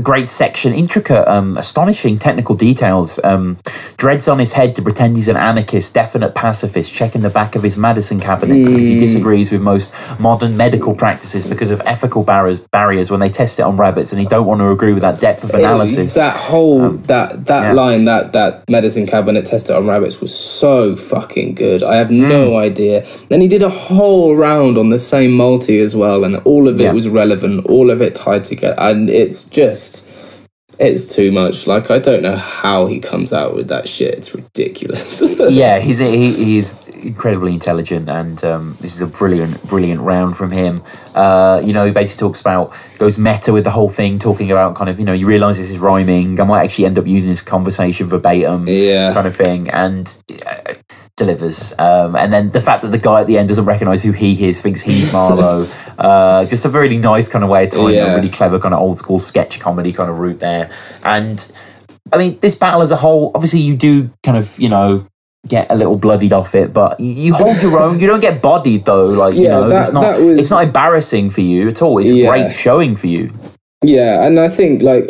Great section, intricate, astonishing technical details. Dreads on his head to pretend he's an anarchist, definite pacifist, checking the back of his medicine cabinet because he disagrees with most modern medical practices because of ethical barriers when they test it on rabbits, and he don't want to agree with that depth of analysis. That whole line, that medicine cabinet tested on rabbits was so fucking good. I have no idea. Then he did a whole round on the same multi as well, and all of it was relevant, all of it tied together, and it's too much. Like, I don't know how he comes out with that shit. It's ridiculous. Yeah, he's incredibly intelligent, and this is a brilliant round from him. You know, he basically goes meta with the whole thing, talking about kind of, you know, you realise this is rhyming. I might actually end up using this conversation verbatim, kind of thing, and delivers. And then the fact that the guy at the end doesn't recognise who he is, thinks he's Marlowe. Just a really nice kind of way of tying a really clever kind of old school sketch comedy kind of route there. And I mean, this battle as a whole, obviously you do kind of, you know, get a little bloodied off it, but you hold your own. You don't get bodied though. Like, you know, it's not embarrassing for you at all. It's great showing for you. Yeah, and I think, like,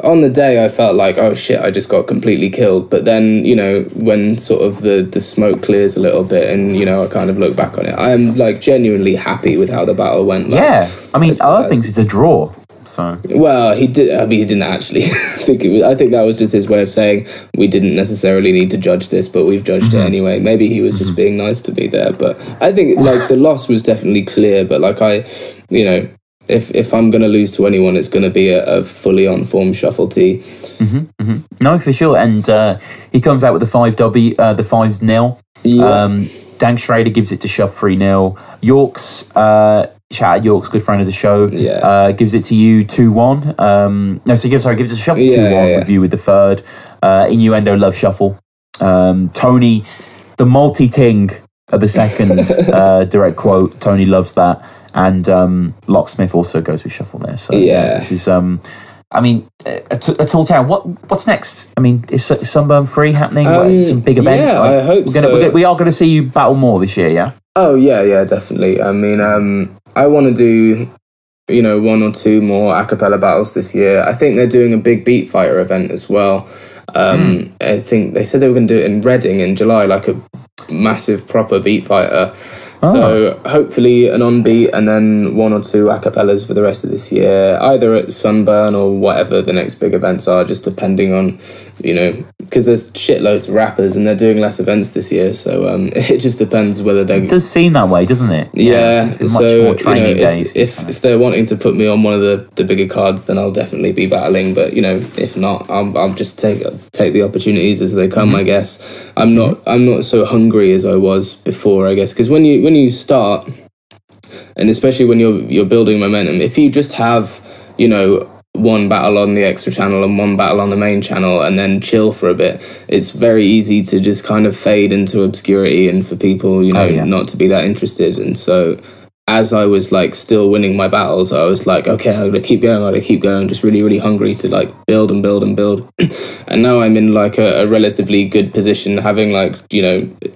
on the day I felt like, oh shit, I just got completely killed. But then, you know, when sort of the smoke clears a little bit and, you know, I kind of look back on it, I am, like, genuinely happy with how the battle went. Like, yeah, I mean, other things, it's a draw. So, well, he didn't actually. I think that was just his way of saying we didn't necessarily need to judge this, but we've judged it anyway. Maybe he was just being nice to me there, but I think like the loss was definitely clear. But like you know, if I'm going to lose to anyone, it's going to be a fully on form Shuffle T. No, for sure. And he comes out with the 5W, the 5-0. Yeah. Dan Schrader gives it to Shuff 3-0. York's shout out York's, good friend of the show. Yeah. Gives it to you 2-1. Gives it to Shuffle 2-1 review with the third. Innuendo love Shuffle. Tony, the multi-ting of the second direct quote. Tony loves that. And Locksmith also goes with Shuffle there. So this is I mean, a tall town. What's next? I mean, is Sunburn 3 happening? Some big event? Yeah, I hope so. We are going to see you battle more this year, yeah? Oh, yeah, definitely. I mean, I want to do, you know, 1 or 2 more a cappella battles this year. I think they're doing a big Beat Fighter event as well. I think they said they were going to do it in Reading in July, like a massive proper Beat Fighter. So hopefully an on-beat and then 1 or 2 a cappellas for the rest of this year, either at Sunburn or whatever the next big events are, just depending on, you know, because there's shitloads of rappers and they're doing less events this year, so it just depends whether they're... It does seem that way, doesn't it? Yeah, so more training days. If they're wanting to put me on one of the bigger cards, then I'll definitely be battling, but, you know, if not, I'll just take the opportunities as they come, I guess. I'm not so hungry as I was before, I guess, because when you start, and especially when you're building momentum, if you just have, you know, one battle on the extra channel and one battle on the main channel and then chill for a bit, it's very easy to just kind of fade into obscurity and for people, not to be that interested. And so as I was like still winning my battles, I was like, okay, I'm gonna keep going, just really, really hungry to like build and build and build. And now I'm in like a relatively good position, having like,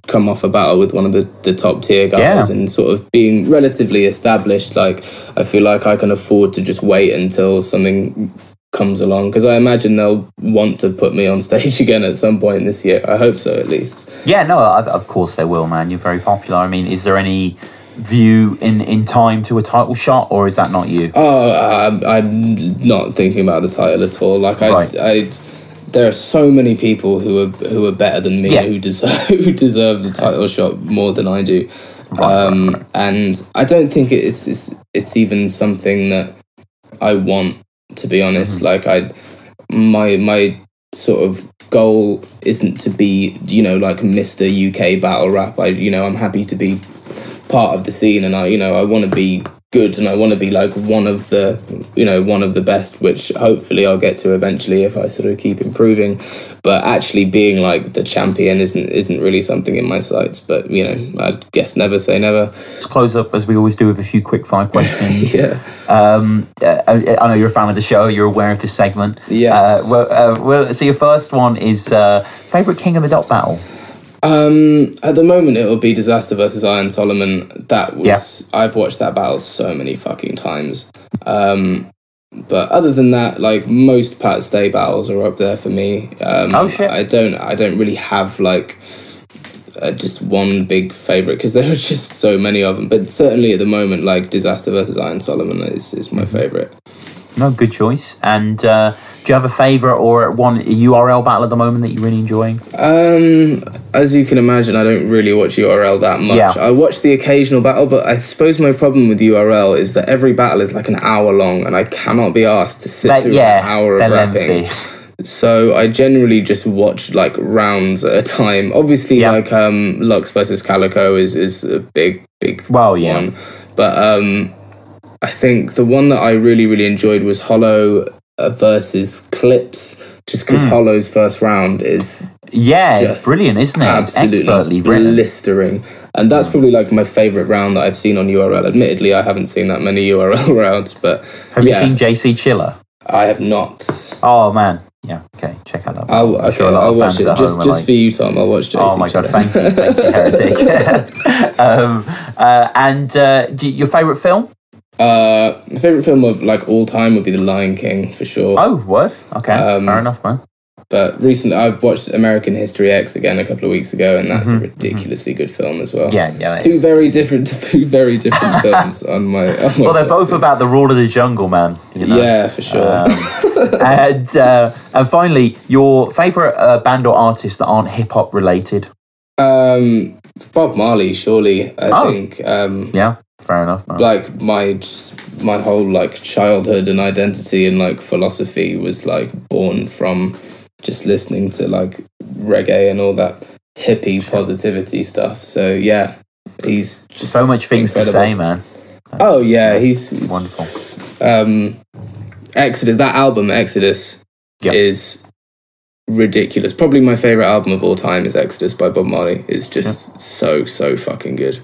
come off a battle with one of the top tier guys and sort of being relatively established. Like, I feel like I can afford to just wait until something comes along, because I imagine they'll want to put me on stage again at some point this year. I hope so, at least. Yeah, no, of course they will, man. You're very popular. I mean, is there any view in time to a title shot, or is that not you? I'm not thinking about the title at all. Like, there are so many people who are better than me, who deserve the title shot more than I do. Right. And I don't think it's even something that I want, to be honest. Like, my sort of goal isn't to be, like Mr. UK battle rap. I'm happy to be part of the scene, and I want to be good, and I want to be like one of the best, which hopefully I'll get to eventually if I sort of keep improving. But actually being like the champion isn't really something in my sights. But I guess never say never. Let's close up as we always do with a few quick fire questions. I know you're a fan of the show. You're aware of this segment. Yes. So your first one is favorite King of the Dot battle. At the moment it will be Disaster versus Iron Solomon. I've watched that battle so many fucking times. But other than that, like, most Pat Stay battles are up there for me. Shit. I don't really have like just one big favorite, because there are just so many of them. But certainly at the moment, like, Disaster versus Iron Solomon is my favorite. No, good choice. And do you have a favourite or one URL battle at the moment that you're really enjoying? As you can imagine, I don't really watch URL that much. Yeah. I watch the occasional battle, but I suppose my problem with URL is that every battle is like an hour long, and I cannot be asked to sit through an hour of rapping. So I generally just watch like rounds at a time. Obviously, like Lux versus Calico is a big one. But I think the one that I really, really enjoyed was Hollow versus Clips, just because Hollow's first round is it's brilliant, isn't it? Absolutely, it's expertly blistering. And that's probably like my favourite round that I've seen on URL. Admittedly, I haven't seen that many URL rounds, but have you seen JC Chiller? I have not. Oh man, yeah. Okay, check out that. I'll watch it just for you, Tom. I'll watch JC. Oh my god, thank you, Heretic. And your favourite film? My favourite film of like all time would be The Lion King, for sure. Oh, what? Okay, fair enough, man. But recently I've watched American History X again a couple of weeks ago, and that's a ridiculously good film as well. Yeah. Two very different films on my well, they're both about the rule of the jungle, man. Yeah, for sure. And finally, your favourite band or artist that aren't hip hop related? Bob Marley, surely. I think. Yeah. Fair enough, man. Like my whole like childhood and identity and like philosophy was like born from just listening to like reggae and all that hippie positivity stuff. So yeah, he's just so much things incredible to say, man. He's wonderful. Exodus, that album Exodus is ridiculous. Probably my favorite album of all time is Exodus by Bob Marley. It's just so fucking good.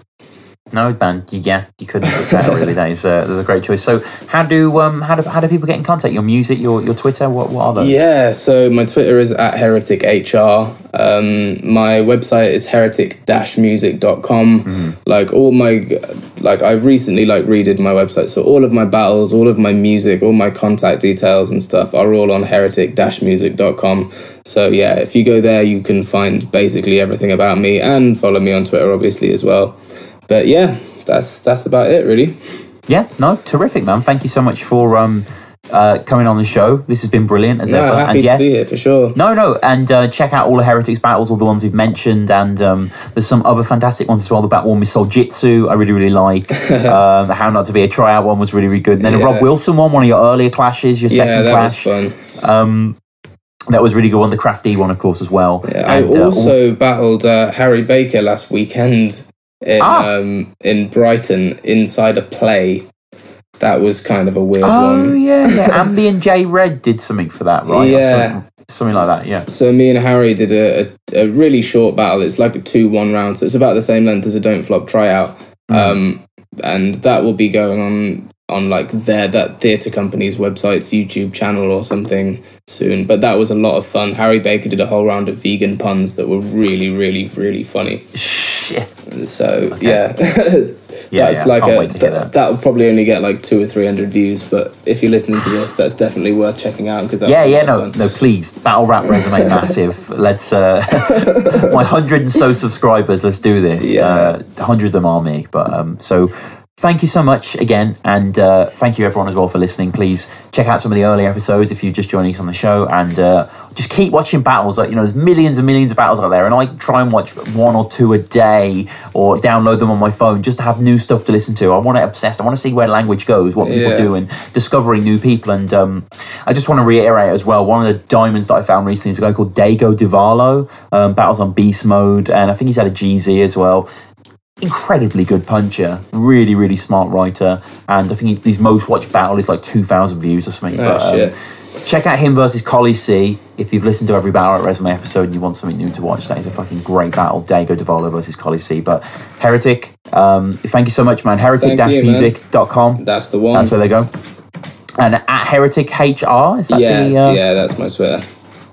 No, man. Yeah, you couldn't put better, really. That's a great choice. So, how do people get in contact? Your music, your Twitter, what are those? Yeah, so my Twitter is @HereticHR. My website is heretic-music.com. I've recently redid my website, so all of my battles, all of my music, all my contact details and stuff are all on heretic-music.com. So yeah, if you go there, you can find basically everything about me, and follow me on Twitter, obviously, as well. But yeah, that's about it, really. Yeah, no, terrific, man. Thank you so much for coming on the show. This has been brilliant, as ever. Happy to be here, for sure. No, and check out all the Heretics battles, all the ones we've mentioned, and there's some other fantastic ones as well. The battle one with Soul Jitsu, I really, really like. The How Not to Be a Tryout one was really, really good. And then the Rob Wilson one of your earlier clashes, your second clash. Yeah, that was fun. That was really good one. The Crafty one, of course, as well. Yeah, I also battled Harry Baker last weekend in Brighton inside a play That was kind of a weird Oh, one. yeah. Ambi and J Red did something for that, right? Yeah. Something like that, yeah. So me and Harry did a really short battle. It's like a 2-1 round, so it's about the same length as a Don't Flop tryout. And that will be going on like that theatre company's website's YouTube channel or something soon. But that was a lot of fun. Harry Baker did a whole round of vegan puns that were really, really, really funny. Shit. So, yeah. That's like that'll probably only get like 200 or 300 views, but if you're listening to this, that's definitely worth checking out because no, please, Battle Rap Resume massive. Let's my 100 and so subscribers. Let's do this. 100 of them are me, but so. Thank you so much again, and thank you everyone as well for listening. Please check out some of the early episodes if you're just joining us on the show, and just keep watching battles. Like, there's millions and millions of battles out there, and I try and watch 1 or 2 a day, or download them on my phone just to have new stuff to listen to. I want to obsess. I want to see where language goes, what people do, and discovering new people. And I just want to reiterate as well, one of the diamonds that I found recently is a guy called Dago Divalo, battles on Beast Mode, and I think he's had a GZ as well. Incredibly good puncher, really, really smart writer, and I think his most watched battle is like 2,000 views or something. Check out him versus Collie C if you've listened to every Battle Rap Resume episode and you want something new to watch. That is a fucking great battle, Dago Divalo versus Collie C. But Heretic, thank you so much, man. Heretic-music.com. That's the one. That's where they go. And at Heretic HR, is that yeah, that's my Twitter.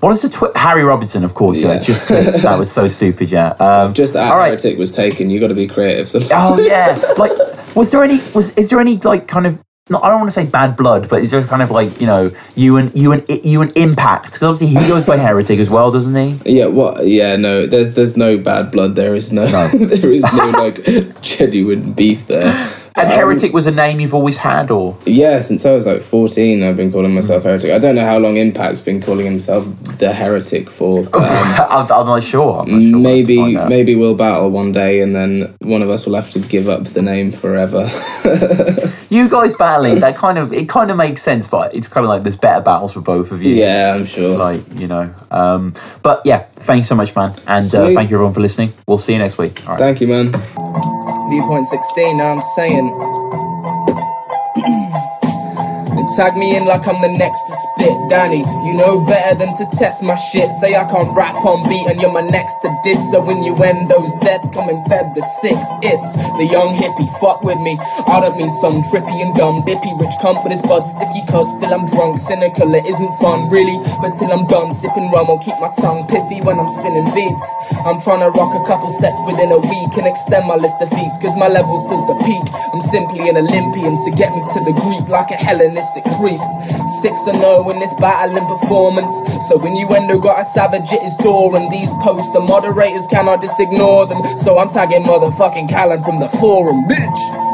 What is the Harry Robinson, of course. Yeah, just that was so stupid. Yeah, just at Heretic was taken. You got to be creative. Sometimes. Oh yeah, like is there any like kind of, I don't want to say bad blood, but is there kind of like you and Impact? Because obviously he goes by Heretic as well, doesn't he? Yeah. What? Yeah. No. There's no bad blood. There is no. There is no like genuine beef there. And Heretic was a name you've always had, or? Yeah, since I was like 14, I've been calling myself Heretic. I don't know how long Impact's been calling himself the Heretic for. I'm not sure. Maybe we'll battle one day, and then one of us will have to give up the name forever. You guys battling, it kind of makes sense, but it's kind of like there's better battles for both of you. Yeah, I'm sure. But yeah, thanks so much, man, and thank you everyone for listening. We'll see you next week. All right. Thank you, man. Viewpoint 16, now I'm saying. Tag me in like I'm the next to spit, Danny. You know better than to test my shit. Say I can't rap on beat and you're my next to diss. So innuendo's dead, come in Feb the 6th. It's the young hippie, fuck with me. I don't mean some trippy and dumb dippy rich cunt with his bud sticky, cause still I'm drunk, cynical, it isn't fun really. But till I'm done sipping rum, I'll keep my tongue pithy when I'm spinning beats. I'm trying to rock a couple sets within a week and extend my list of feats, cause my level's still to peak. I'm simply an Olympian, to get me to the Greek like a Hellenistic priest. 6-0 in this battling performance. So Innuendo got a savage at his door, and these posts the moderators cannot just ignore them. So I'm tagging motherfucking Callan from the forum, bitch.